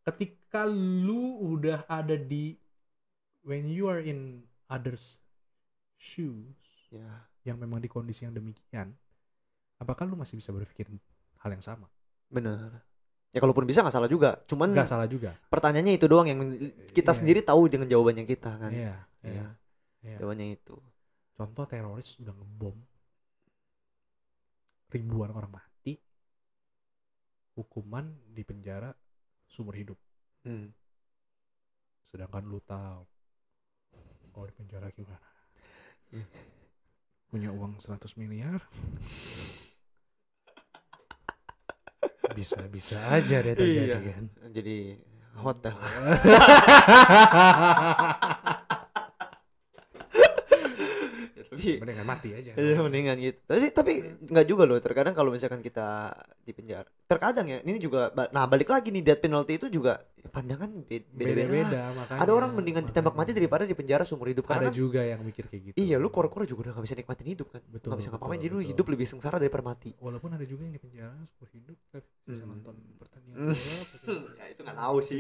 ketika lu udah ada di when you are in others shoes Ya, yang memang di kondisi yang demikian, apakah lu masih bisa berpikir hal yang sama? benar. Ya kalaupun bisa nggak salah juga. Cuman Nggak salah juga. pertanyaannya itu doang yang kita Iya. sendiri tahu dengan jawabannya kita kan. Iya, Iya. iya. Jawabannya itu. Contoh teroris udah ngebom ribuan orang mati, hukuman di penjara seumur hidup. Hmm. Sedangkan lu tahu kalau di penjara gimana? Iya. Punya uang 100 miliar, bisa aja deh terjadi Iya. kan. Jadi hotel. Ya, tapi Mendingan mati aja. iya mendingan gitu. Tapi nggak juga loh. Terkadang kalau misalkan kita di penjara, terkadang ya ini juga. Nah balik lagi nih, death penalty itu juga pandangan beda-beda. Beda-beda makanya. Ada orang mendingan ditembak mati daripada di penjara seumur hidup. Ada Karena kan, juga yang mikir kayak gitu. iya, lu kora-kora juga udah gak bisa nikmatin hidup kan. Betul, Gak bisa ngapain, betul, jadi lu betul. hidup lebih sengsara daripada mati. Walaupun ada juga yang di penjara seumur hidup tapi bisa Hmm. nonton pertandingan Hmm. bola. Ya itu nggak tahu sih.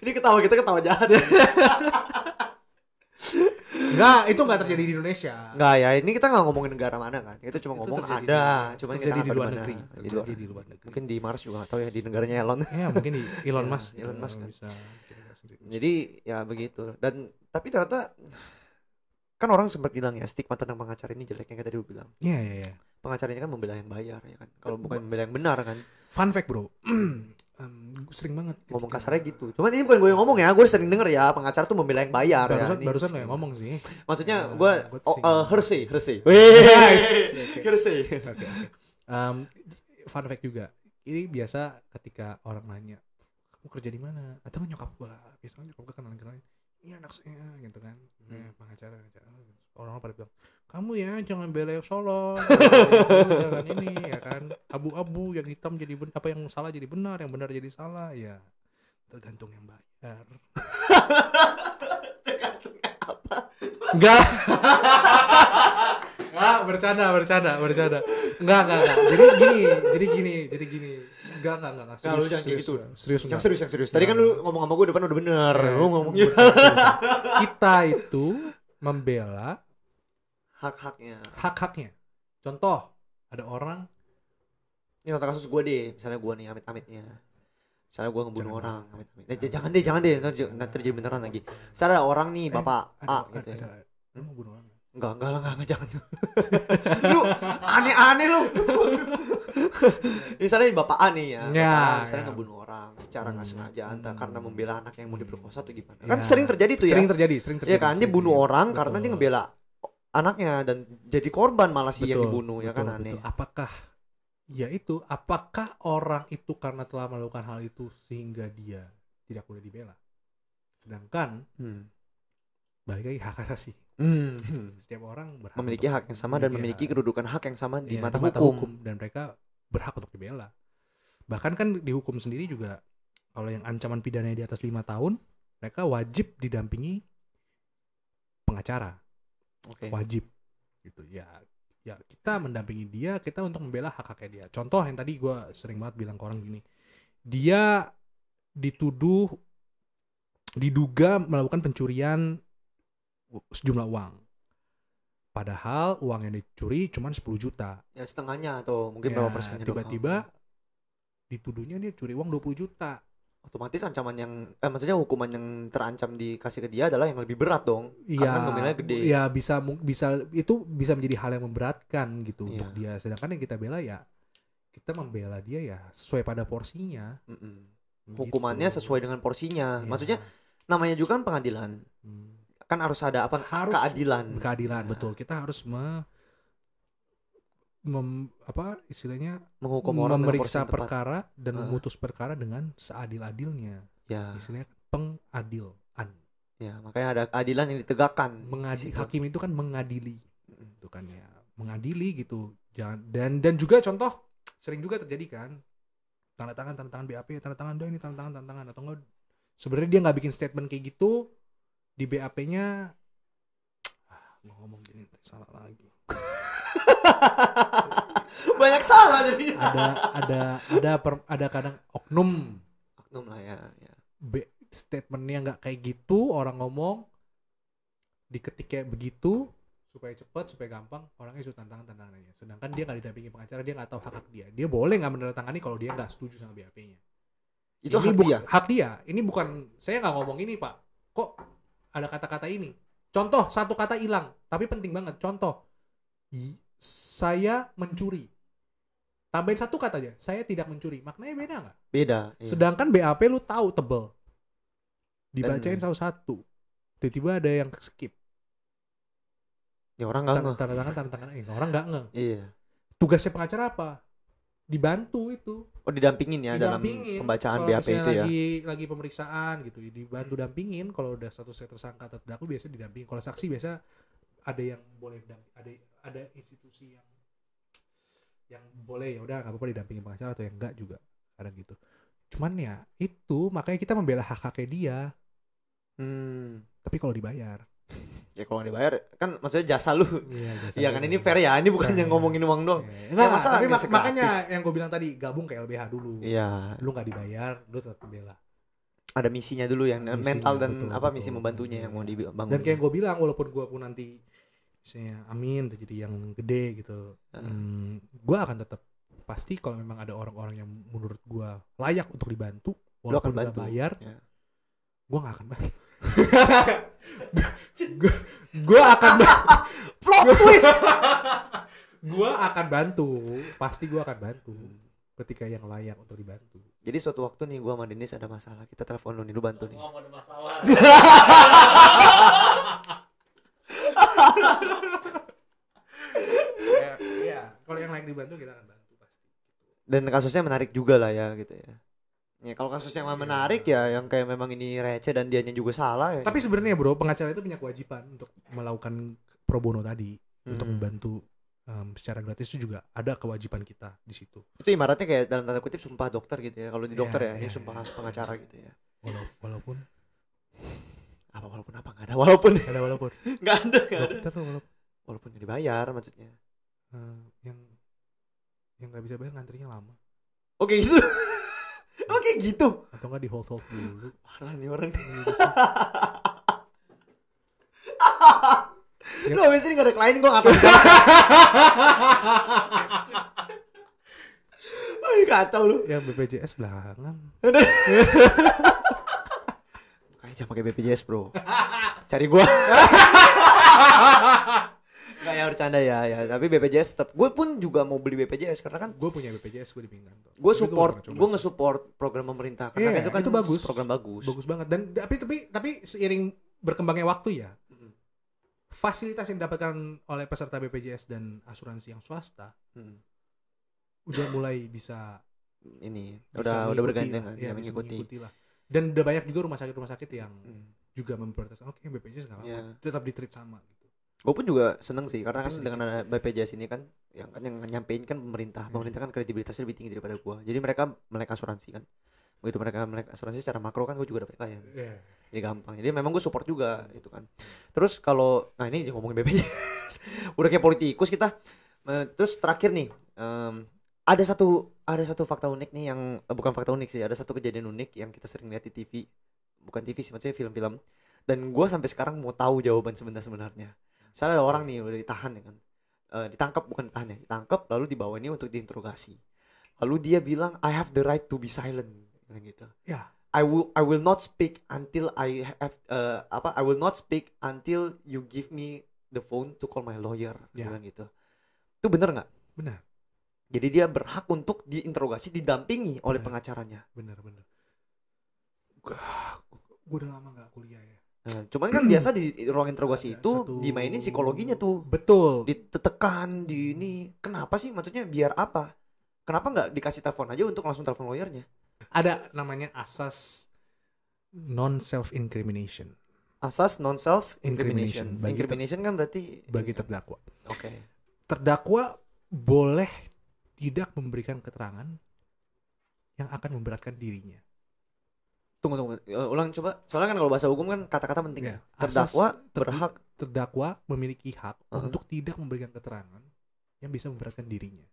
Ini kita ketawa jahat. Enggak, itu enggak terjadi di Indonesia. Enggak ya, ini kita nggak ngomongin negara mana kan. Itu cuma Itu ngomong terjadi ada, di- cuman kita terjadi nggak di tahu luar mana. negeri. Di luar. Terjadi di luar negeri. Mungkin di Mars juga nggak tahu ya, di negaranya Elon. Ya mungkin di Elon Ya, Musk. Elon Musk kan. Bisa kira-kira sendiri. Jadi ya begitu. Dan tapi ternyata kan orang sempat bilang ya, stigma tentang pengacara ini jelek, yang tadi lu bilang. Iya, iya, iya. Pengacara ini kan membela yang bayar ya kan. Kalau bukan membela yang benar kan. Fun fact, Bro. Sering banget Ngomong ketika- kasarnya gitu. Cuman ini bukan gue yang ngomong ya, gue sering denger ya pengacara tuh membela yang bayar ya. Barusan Ini- barusan lo yang ngomong sih. Maksudnya Nah, gue gua singgung. hearsay. Nice. Oke. Hearsay. Oke. Fun fact juga. Ini biasa ketika orang nanya, kamu kerja di mana? Atau nyokap gue lah. Biasanya nyokap gue kenalan. Iya anak saya gitu kan. Pengacara. Orang pada bilang, kamu ya jangan bela yang Solo. Jangan ini ya kan. Abu-abu yang hitam jadi apa yang salah jadi benar, yang benar jadi salah. Ya tergantung yang bayar. Enggak. Enggak, bercanda. Enggak. Jadi gini. Enggak. Nah, lu jangan kayak gitu. Serius Yang enggak. serius. Tadi kan lu ngomong sama gue depan udah bener. Lu ngomongnya Kita itu membela hak-haknya. hak-haknya. Contoh, ada orang Ini contoh kasus gue deh, misalnya gue nih amit-amitnya. Misalnya gue ngebunuh Jangan. orang, amit-amit. Jangan deh, ntar terjadi beneran lagi. Misalnya ada orang nih, bapak A gitu ya. Lu mau bunuh orang? Enggak, jangan. Lu aneh-aneh lu. Misalnya bapak A nih ya, Ya, bapak A misalnya ya. ngebunuh orang secara nggak sengaja, entah karena membela anak yang mau diperkosa atau gimana. Ya, Kan sering terjadi tuh ya. Sering terjadi. Iya kan, dia sering bunuh terjadi. orang karena dia Betul. ngebela anaknya dan jadi korban malah si yang Betul, dibunuh ya kan, aneh. Apakah orang itu karena telah melakukan hal itu sehingga dia tidak boleh dibela? Sedangkan balik lagi hak asasi. Setiap orang berhak Memiliki untuk hak yang sama dan memiliki kedudukan hak yang sama di mata hukum. dan mereka berhak untuk dibela. Bahkan kan di hukum sendiri juga kalau yang ancaman pidananya di atas 5 tahun, mereka wajib didampingi pengacara. Oke. Wajib gitu ya kita mendampingi dia, kita untuk membela hak-haknya dia. Contoh yang tadi gue sering banget bilang ke orang gini, dia diduga melakukan pencurian sejumlah uang, padahal uang yang dicuri cuma 10 juta. Ya setengahnya atau mungkin Ya, berapa persennya doang. tiba-tiba dituduhnya dia curi uang 20 juta. Otomatis ancaman yang maksudnya hukuman yang terancam dikasih ke dia adalah yang lebih berat dong. Iya, Karena nominalnya gede. ya bisa itu bisa menjadi hal yang memberatkan gitu Iya. untuk dia. Sedangkan yang kita bela ya kita membela dia ya sesuai pada porsinya. Hukumannya Gitu. sesuai dengan porsinya. Iya. Maksudnya namanya juga kan pengadilan. Kan harus ada keadilan. Keadilan, betul. Kita harus istilahnya Menghukum orang dengan porsi memeriksa yang tepat. perkara dan memutus perkara dengan seadil-adilnya. Ya. Istilahnya pengadilan. Ya, makanya ada keadilan yang ditegakkan. Hakim itu kan mengadili. Itu kan ya, mengadili gitu. Jangan dan juga contoh sering juga terjadi kan. Tanda tangan BAP, tanda tangan atau enggak sebenarnya dia nggak bikin statement kayak gitu di BAP-nya. Ngomong gini salah lagi. Banyak salah jadinya. Ada kadang oknum Lah ya. statementnya nggak kayak gitu, orang ngomong diketik kayak begitu supaya cepat, supaya gampang, orangnya sudah tantangan aja. Sedangkan dia nggak didampingi pengacara, dia nggak tahu hak dia boleh nggak menandatangani kalau dia nggak setuju sama BAP-nya. Itu ini hak dia. Ini bukan, saya nggak ngomong ini Pak, kok ada kata-kata ini. Contoh satu kata hilang, tapi penting banget. Contoh, saya mencuri. Tambahin satu kata aja, saya tidak mencuri. Maknanya beda nggak? Beda. Iya. Sedangkan BAP lu tahu tebel. Dibacain satu-satu. Tiba-tiba ada yang skip. Ya orang nggak ngeh. Tanda tangan orang nggak ngeh. Iya. Tugasnya pengacara apa? Dibantu itu. Oh didampingin ya dalam pembacaan BAP itu ya. Lagi pemeriksaan gitu, dibantu dampingin. Kalau udah status tersangka atau terdakwa biasa didampingin. Kalau saksi biasa ada yang boleh ada institusi yang boleh, ya udah nggak apa-apa didampingin pengacara, atau yang enggak juga kadang gitu. Cuman ya itu makanya kita membela hak-haknya dia. Tapi kalau dibayar. Ya kalau dibayar kan maksudnya jasa lu. Iya, jasa. Iya kan ini fair ya. Ini bukan yang ngomongin uang doang. Enggak, masa tapi nggak makanya segratis? yang gue bilang tadi, gabung ke LBH dulu. Iya. Lu nggak dibayar, lu tetap membela. Ada misinya dulu yang Misinya, mental dan betul, misi membantunya yang mau dibangun. Dan kayak gue bilang, walaupun gue pun nanti misalnya amin jadi yang gede gitu, gue akan tetap pasti kalau memang ada orang-orang yang menurut gue layak untuk dibantu, walaupun gak bayar, gue gak akan bantu. Gue akan plot twist. Gue akan bantu, pasti gue akan bantu ketika yang layak untuk dibantu. Jadi suatu waktu nih gue sama Denis ada masalah, kita telepon lu nih, lu bantu nih. Ada masalah. Ya, kalau yang layak dibantu kita akan bantu pasti. Dan kasusnya menarik juga lah ya gitu ya. Ya kalau kasusnya menarik ya yang kayak memang ini receh dan dianya juga salah ya. Tapi sebenarnya bro, pengacara itu punya kewajiban untuk melakukan pro bono tadi, untuk membantu secara gratis itu juga ada kewajiban kita di situ. Itu ibaratnya kayak dalam tanda kutip sumpah dokter gitu ya. Kalau di dokter ini sumpah pengacara gitu ya. Walaupun apa nggak ada walaupun nggak ada dokter walaupun nggak dibayar maksudnya. Yang nggak bisa bayar ngantrinya lama. Oke gitu. Oke gitu. Atau nggak di hold dulu. Parah nih orang. Lu abis ini gak ada klien gue gak tau. Ini kacau lu. Yang BPJS belakangan. Kayaknya jangan pakai BPJS bro. Cari gue. Gak ya bercanda ya. Tapi BPJS tetap. Gue pun juga mau beli BPJS karena kan gue punya BPJS, gue di kantor. Gue nge-support program pemerintah karena itu kan itu bagus. Program bagus. Bagus banget. Dan tapi seiring berkembangnya waktu ya, fasilitas yang didapatkan oleh peserta BPJS dan asuransi yang swasta udah mulai bisa udah bergandengan ya, mengikuti lah. Dan udah banyak juga rumah sakit yang juga memprioritaskan BPJS nggak apa-apa, tetap di-treat sama gitu. Gue pun juga seneng sih karena kan dengan ada BPJS ini kan yang nyampein kan pemerintah kan kredibilitasnya lebih tinggi daripada gue. Jadi mereka melek asuransi kan. Begitu mereka melek asuransi secara makro kan gue juga dapat klien. Jadi gampang. Jadi memang gue support juga itu kan. Terus kalau ini ngomongin BPJS udah kayak politikus kita. Terus terakhir nih ada satu fakta unik nih yang bukan fakta unik sih, ada satu kejadian unik yang kita sering lihat di TV. Bukan TV sih, maksudnya film-film. Dan gue sampai sekarang mau tahu jawaban sebenarnya. Misalnya ada orang nih udah ditahan ya kan. Ditangkap bukan ditahan ya, ditangkap lalu dibawa ini untuk diinterogasi. Lalu dia bilang I have the right to be silent gitu. Ya. I will not speak until I will not speak until you give me the phone to call my lawyer. Dia Ya. bilang gitu. Itu bener nggak? Benar. Jadi dia berhak untuk diinterogasi, didampingi oleh Benar. pengacaranya. Benar. Gue udah lama gak kuliah ya. Nah, cuman kan biasa di ruang interogasi Ada itu satu- dimainin psikologinya tuh. Betul. Ditekan di ini. Kenapa sih? Maksudnya biar apa? Kenapa nggak dikasih telepon aja untuk langsung telepon lawyernya? Ada namanya asas non self incrimination Asas non self incrimination. Incrimination. Incrimination kan berarti bagi terdakwa. Oke. Terdakwa boleh tidak memberikan keterangan yang akan memberatkan dirinya. Tunggu. Ulang coba. Soalnya kan kalau bahasa hukum kan kata-kata penting. Ya, Terdakwa asas berhak. Terdakwa memiliki hak Uh-huh. untuk tidak memberikan keterangan yang bisa memberatkan dirinya.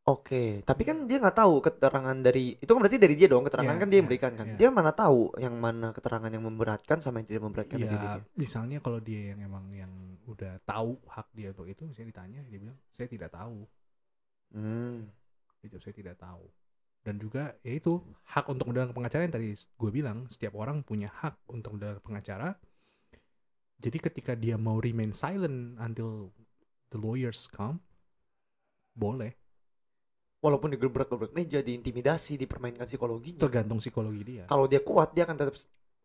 Oke, tapi kan dia nggak tahu keterangan dari itu kan berarti dari dia dong, keterangan Ya, kan dia yang ya, berikan kan. ya. Dia mana tahu yang mana keterangan yang memberatkan sama yang tidak memberatkan Ya, dirinya. misalnya kalau dia yang emang yang udah tahu hak dia untuk itu, misalnya ditanya, dia bilang saya tidak tahu. Dia jawab saya tidak tahu. Dan juga yaitu hak untuk mendengar pengacara yang tadi gue bilang, setiap orang punya hak untuk mendengar pengacara. Jadi ketika dia mau remain silent until the lawyers come, boleh. Walaupun digebrak-gebrak meja, diintimidasi, dipermainkan psikologinya. Tergantung psikologi dia. Kalau dia kuat dia akan tetap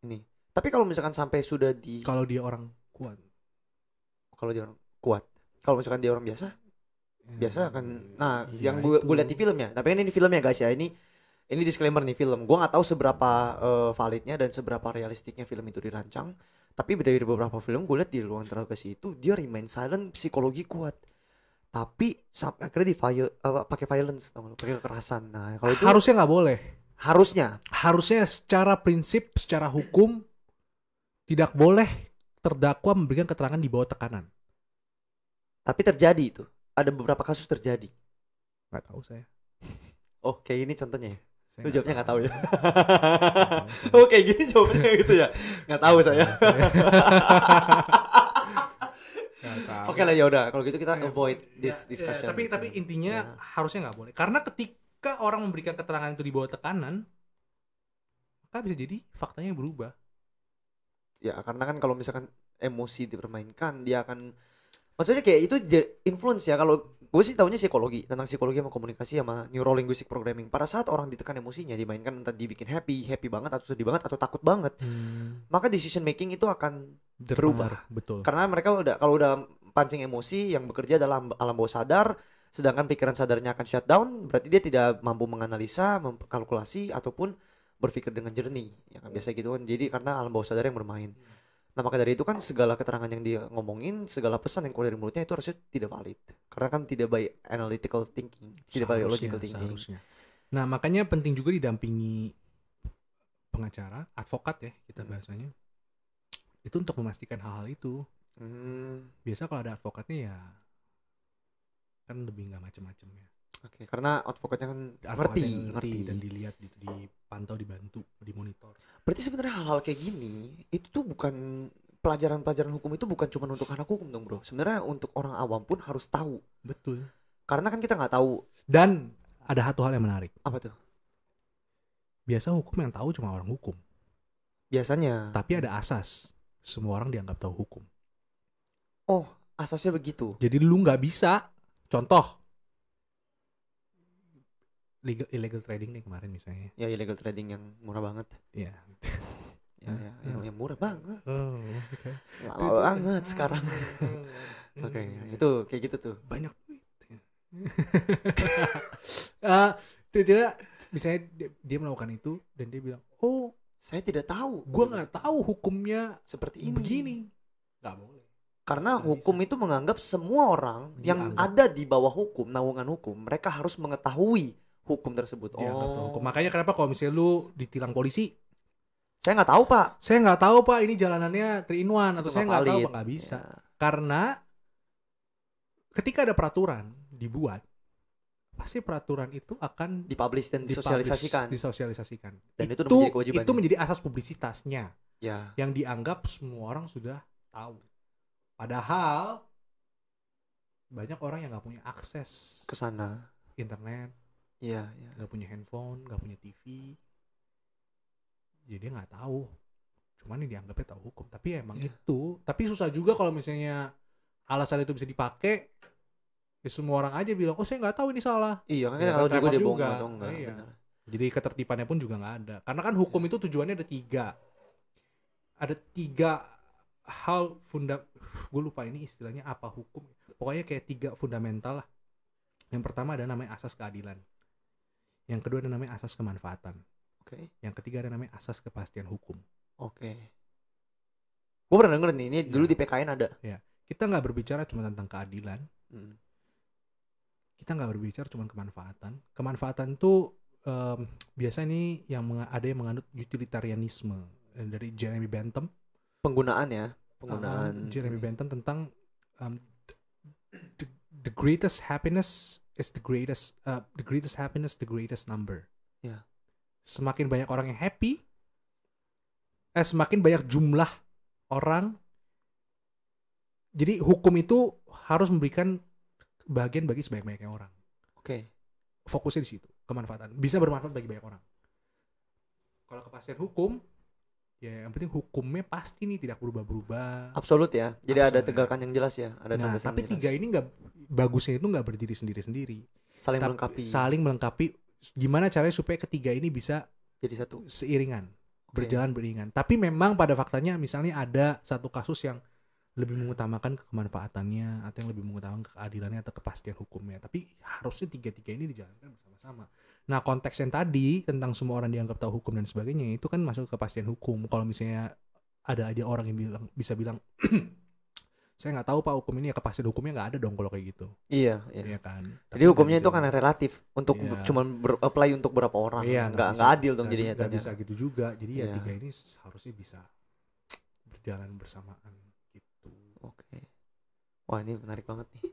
ini. Tapi kalau misalkan sampai sudah Kalau dia orang kuat, kalau dia orang kuat, kalau misalkan dia orang biasa akan. Nah, ya yang gue itu. lihat di filmnya. Tapi kan ini filmnya guys ya. Ini disclaimer nih film. Gue nggak tahu seberapa validnya dan seberapa realistiknya film itu dirancang. Tapi dari beberapa film gue lihat di ruang interogasi itu dia remain silent, psikologi kuat. Tapi sampai akhirnya pakai violence, pakai kekerasan. Nah, kalau itu harusnya nggak boleh. harusnya Secara prinsip, secara hukum tidak boleh terdakwa memberikan keterangan di bawah tekanan. tapi terjadi itu. Ada beberapa kasus terjadi. Nggak tahu saya. Oh, kayak gini contohnya ya. Saya Lu jawabnya nggak tahu ya. Nggak tahu saya. Oh, kayak gini jawabnya kayak gitu ya. Nggak tahu saya. Nggak tahu. Oke lah, ya udah. Kalau gitu kita Ya, avoid ya, this ya, discussion. tapi intinya harusnya nggak boleh. Karena ketika orang memberikan keterangan itu di bawah tekanan, maka bisa jadi faktanya berubah. Ya, karena kan kalau misalkan emosi dipermainkan, dia akan maksudnya kayak itu influence ya. Kalau gue sih tahunya psikologi, tentang psikologi sama komunikasi sama neuro linguistic programming. Pada saat orang ditekan emosinya, dimainkan entah dibikin happy banget atau sedih banget atau takut banget, maka decision making itu akan berubah. Betul. Karena mereka kalau udah pancing emosi yang bekerja dalam alam bawah sadar, sedangkan pikiran sadarnya akan shutdown, berarti dia tidak mampu menganalisa, mengkalkulasi ataupun berpikir dengan jernih. Ya kan biasa gitu kan. Jadi karena alam bawah sadar yang bermain. Nah, maka dari itu kan segala keterangan yang dia ngomongin, segala pesan yang keluar dari mulutnya itu harusnya tidak valid. Karena kan tidak by analytical thinking, tidak by logical thinking. Seharusnya. Nah, makanya penting juga didampingi pengacara, advokat ya kita bahasanya. Itu untuk memastikan hal-hal itu. Biasa kalau ada advokatnya ya kan lebih nggak macam-macam ya. Oke, karena advokatnya kan ngerti dan dilihat gitu, dipantau, dibantu, dimonitor. Berarti sebenarnya hal-hal kayak gini itu tuh bukan pelajaran hukum, itu bukan cuma untuk anak hukum dong bro. Sebenarnya untuk orang awam pun harus tahu. Betul. Karena kan kita nggak tahu. Dan ada satu hal yang menarik. Apa tuh? Biasa hukum yang tahu cuma orang hukum. Biasanya. Tapi ada asas. Semua orang dianggap tahu hukum. Oh, asasnya begitu. Jadi lu nggak bisa. Contoh. Illegal trading nih kemarin misalnya. Ya, illegal trading yang murah banget. Iya. Yang murah banget. Oh, okay. Lama banget sekarang. Oke, itu kayak gitu tuh. Banyak duit. Tiba-tiba misalnya dia melakukan itu dan dia bilang, oh, saya tidak tahu. Gue nggak tahu hukumnya seperti ini. Begini. Nggak boleh. Karena hukum itu menganggap semua orang yang ada di bawah hukum, naungan hukum, mereka harus mengetahui hukum tersebut. Hukum. Makanya kenapa kalau misalnya lu ditilang polisi, saya nggak tahu pak. Saya nggak tahu pak, ini jalanannya 3-in-1 atau saya nggak tahu pak, nggak bisa. Ya. Karena ketika ada peraturan dibuat, pasti peraturan itu akan dipublish dan disosialisasikan. Dan itu menjadi kewajibannya. Itu menjadi asas publisitasnya. Ya. Yang dianggap semua orang sudah tahu. Padahal banyak orang yang nggak punya akses ke sana, internet, iya, nggak punya handphone, nggak punya TV, ya dia nggak tahu. Cuman ini dianggapnya tahu hukum. Tapi emang itu. Tapi susah juga kalau misalnya alasan itu bisa dipakai. Ya semua orang aja bilang, oh saya nggak tahu ini salah. Iya kan Ya kita tahu juga repot dia bohong atau enggak. Iya. Benar. Jadi ketertibannya pun juga nggak ada. Karena kan hukum itu tujuannya ada 3. Ada 3 hal gue lupa ini istilahnya apa hukum. Pokoknya kayak 3 fundamental lah. Yang pertama ada namanya asas keadilan. Yang kedua ada namanya asas kemanfaatan. Oke. Yang ketiga ada namanya asas kepastian hukum. Oke. Gue pernah denger nih, ini dulu di PKN ada. Ya, kita nggak berbicara cuma tentang keadilan. Hmm. Kita nggak berbicara cuma kemanfaatan. Kemanfaatan tuh biasa ini ada yang menganut utilitarianisme dari Jeremy Bentham. Penggunaan Jeremy Bentham tentang the greatest happiness is the greatest happiness the greatest number. Ya. Semakin banyak orang yang happy, semakin banyak jumlah orang. Jadi hukum itu harus memberikan bagian bagi sebanyak-banyaknya orang. Oke. Fokusnya di situ, kemanfaatan. Bisa bermanfaat bagi banyak orang. Kalau kepastian hukum, ya yang penting hukumnya pasti nih tidak berubah-berubah. Absolut ya. Jadi Absolut, ada tegakan yang jelas ya. Ada Nah, tegasan tapi yang jelas. 3 ini nggak bagusnya itu nggak berdiri sendiri-sendiri. Saling melengkapi. Gimana caranya supaya ketiga ini bisa jadi satu. Seiringan, Oke. berjalan beriringan. Tapi memang pada faktanya misalnya ada satu kasus yang lebih mengutamakan kemanfaatannya atau yang lebih mengutamakan keadilannya atau kepastian hukumnya. Tapi harusnya 3 ini dijalankan bersama-sama. Nah, konteks yang tadi tentang semua orang dianggap tahu hukum dan sebagainya itu kan masuk ke kepastian hukum. Kalau misalnya ada aja orang yang bisa bilang saya nggak tahu Pak hukum ini, ya kepastian hukumnya nggak ada dong kalau kayak gitu. Iya. Iya kan. Jadi hukumnya itu karena relatif untuk cuman apply untuk berapa orang. Iya, nggak adil dong jadinya. Nggak bisa gitu juga. Jadi ya Iya. 3 ini harusnya bisa berjalan bersamaan gitu. Oke. Wah, ini menarik banget nih.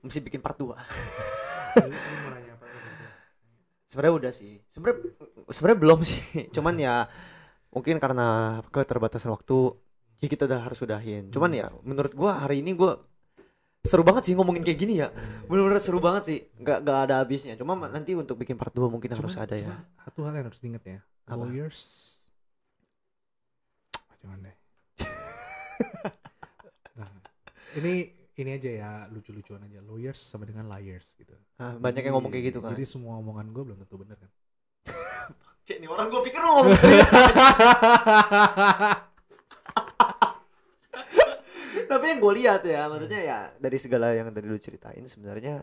Mesti bikin part 2. Lu mau nanya apa? Sebenarnya udah sih. Sebenarnya belum sih. Cuman ya mungkin karena keterbatasan waktu ya kita udah harus sudahin. Cuman ya menurut gua hari ini gua seru banget sih ngomongin kayak gini ya. Bener-bener seru banget sih. Gak ada habisnya. Cuma nanti untuk bikin part 2 mungkin harus ada ya. Satu hal yang harus diingat ya. Apa? Lawyers. Jangan deh. Nah, ini aja ya, lucu-lucuan aja. Lawyers sama dengan liars gitu. Nah, banyak yang ngomong kayak gitu kan. Jadi semua omongan gue belum tentu bener kan. Cek nih orang, gue pikir lu ngomong serius aja. Tapi yang gue lihat ya, maksudnya ya dari segala yang tadi lu ceritain sebenarnya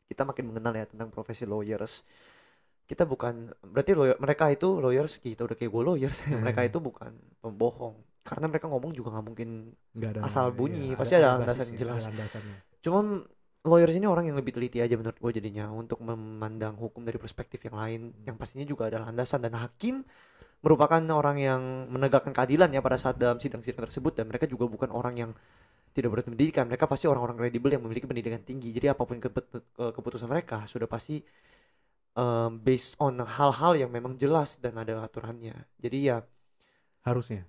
kita makin mengenal ya tentang profesi lawyers. Kita bukan berarti mereka itu lawyers, kita udah kayak gue lawyers. Mereka itu bukan pembohong. Karena mereka ngomong juga nggak mungkin asal bunyi, ya, pasti ada landasan yang jelas. Cuman lawyers ini orang yang lebih teliti aja menurut gue jadinya untuk memandang hukum dari perspektif yang lain, yang pastinya juga ada landasan. Dan hakim merupakan orang yang menegakkan keadilan ya pada saat dalam sidang-sidang tersebut, dan mereka juga bukan orang yang tidak berpendidikan. Mereka pasti orang-orang kredibel yang memiliki pendidikan tinggi. Jadi apapun keputusan mereka sudah pasti based on hal-hal yang memang jelas dan ada aturannya. Jadi ya harusnya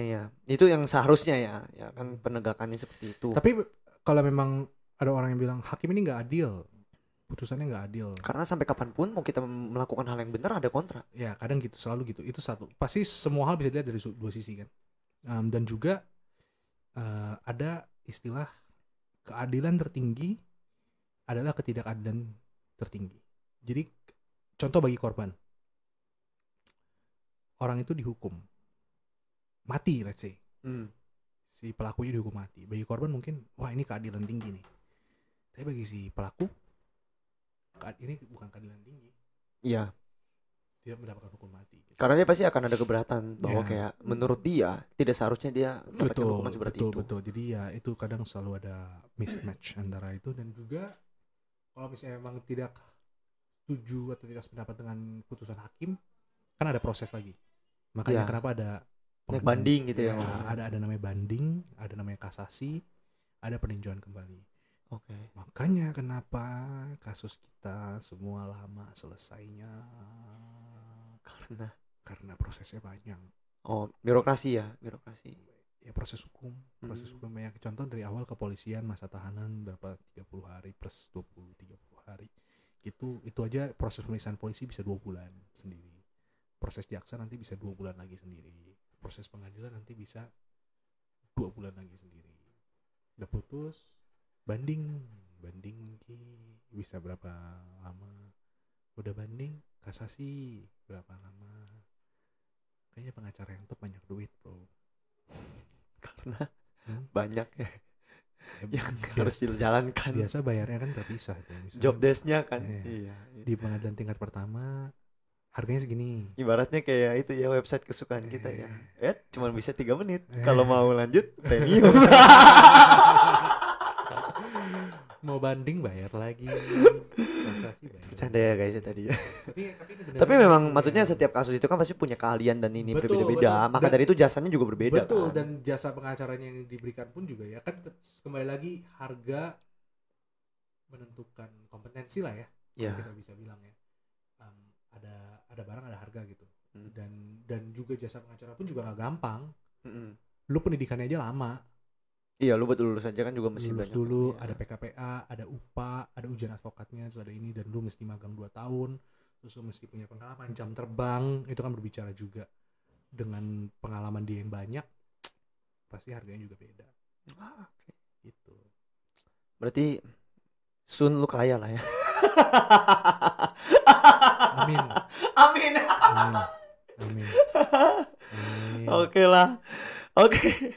ya itu yang seharusnya ya kan penegakannya seperti itu. Tapi kalau memang ada orang yang bilang hakim ini nggak adil, putusannya nggak adil, karena sampai kapanpun mau kita melakukan hal yang benar ada kontra. Ya kadang gitu, selalu gitu. Itu satu. Pasti semua hal bisa dilihat dari 2 sisi kan. Dan juga ada istilah keadilan tertinggi adalah ketidakadilan tertinggi. Jadi contoh bagi korban, orang itu dihukum mati, let's say. Si pelakunya dihukum mati. Bagi korban mungkin, wah ini keadilan tinggi nih. Tapi bagi si pelaku, ini bukan keadilan tinggi. Iya. Dia mendapatkan hukum mati. Gitu. Karena dia pasti akan ada keberatan bahwa kayak menurut dia tidak seharusnya dia mendapatkan hukuman seperti itu. Betul. Jadi ya itu kadang selalu ada mismatch antara itu, dan juga kalau misalnya memang tidak setuju atau tidak sependapat dengan putusan hakim, kan ada proses lagi. Makanya kenapa ada banding gitu ya. Ada namanya banding, ada namanya kasasi, ada peninjauan kembali. Oke. Makanya kenapa kasus kita semua lama selesainya, karena prosesnya panjang. Oh, birokrasi. Ya proses hukum banyak. Contoh dari awal kepolisian masa tahanan berapa 30 hari plus 20-30 hari. Itu aja proses pemeriksaan polisi bisa 2 bulan sendiri. proses jaksa nanti bisa 2 bulan lagi sendiri, proses pengadilan nanti bisa 2 bulan lagi sendiri. Udah putus, banding ki bisa berapa lama, udah banding kasasi berapa lama. Kayaknya pengacara yang top banyak duit bro, Karena banyak ya yang harus biasa, dijalankan. biasa bayarnya kan terpisah tuh. Misalnya Job desk-nya kan. Iya. Iya. di pengadilan tingkat pertama harganya segini, Ibaratnya kayak itu ya website kesukaan kita ya. Cuma bisa 3 menit. Kalau mau lanjut premium. mau banding bayar lagi, kasasi bayar. Bercanda ya guys ya tadi ya. Tapi ini beneran Tapi memang gitu maksudnya ya. setiap kasus itu kan pasti punya keahlian dan ini Betul, berbeda-beda. betul. Maka Dan- dari itu jasanya juga berbeda Betul, kan. dan jasa pengacaranya yang diberikan pun juga ya kan kembali lagi harga menentukan kompetensi lah ya. Iya. Kita bisa bilang ya. Ada barang ada harga gitu. Hmm. Dan juga jasa pengacara pun juga nggak gampang. Mm-mm. Lu pendidikannya aja lama. Iya, lu buat lulus aja kan juga mesti Lulus banyak. dulu, Iya. ada PKPA, ada UPA, ada ujian advokatnya, terus ada ini, dan lu mesti magang 2 tahun, terus lu mesti punya pengalaman, jam terbang, itu kan berbicara juga. Dengan pengalaman dia yang banyak, pasti harganya juga beda. Oke. Gitu. Berarti soon lu kaya lah ya. Amin. Amin. Amin. Amin. Amin. Oke lah. Oke.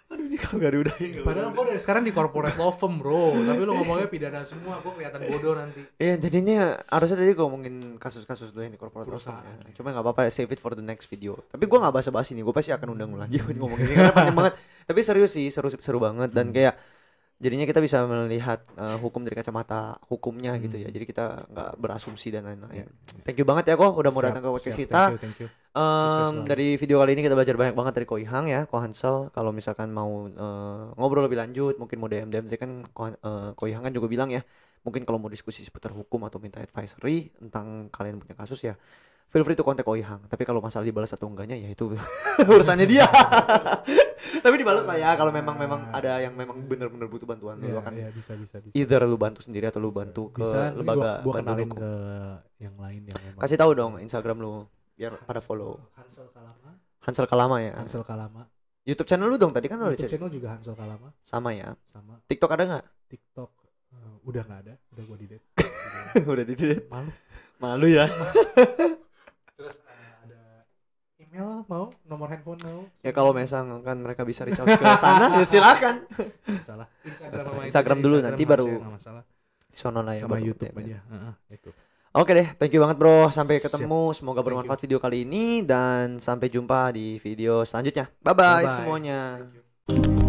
Aduh ini kalau gak diudahin. Padahal gue dari sekarang di corporate law firm bro, tapi lu ngomongnya pidana semua, gue kelihatan bodoh nanti. Iya jadinya harusnya tadi gue ngomongin kasus-kasus lu yang di corporate law Perusahaan. firm ya. Cuma gak apa-apa, save it for the next video. Tapi gue gak basa-basi nih, gue pasti akan undang lu lagi buat ngomongin ini karena panjang banget. Tapi serius sih, seru banget dan kayak jadinya kita bisa melihat hukum dari kacamata hukumnya gitu ya. Jadi kita nggak berasumsi dan lain-lain. Thank you banget ya kok udah mau datang ke podcast kita. Thank you. Dari video kali ini kita belajar banyak banget dari Ko Ihang ya, Ko Hansel. Kalau misalkan mau ngobrol lebih lanjut, mungkin mau DM tadi kan Ko Ihang kan juga bilang ya, mungkin kalau mau diskusi seputar hukum atau minta advisory tentang kalian punya kasus ya, feel free to contact Ko Ihang. Tapi kalau masalah dibalas atau enggaknya ya itu urusannya dia. Tapi dibalas lah ya kalau memang ada yang memang benar-benar butuh bantuan lu akan bisa. either lu bantu sendiri atau lu bantu ke Bisa, lembaga gua bantuan kenalin hukum. ke yang lain yang memang. Kasih tahu dong Instagram lu biar pada follow. Hansel Kalama. Hansel Kalama ya. Hansel Kalama. YouTube channel lu dong tadi kan lu udah YouTube cerita. channel juga Hansel Kalama Sama ya. sama TikTok ada nggak? TikTok udah nggak ada, udah gua delete. Udah di delete. Malu. Ya. Terus ada email mau, nomor handphone mau. Ya kalau misalkan kan mereka bisa reach out ke sana ya silakan. Salah. Instagram, Instagram dulu, nanti baru nggak masalah. Sono lah ya Sama baru YouTube DM ya. aja. Itu. Oke deh, thank you banget bro. Sampai Siap. ketemu. Semoga Thank bermanfaat video kali ini dan sampai jumpa di video selanjutnya. Bye bye Bye-bye. semuanya. Thank you.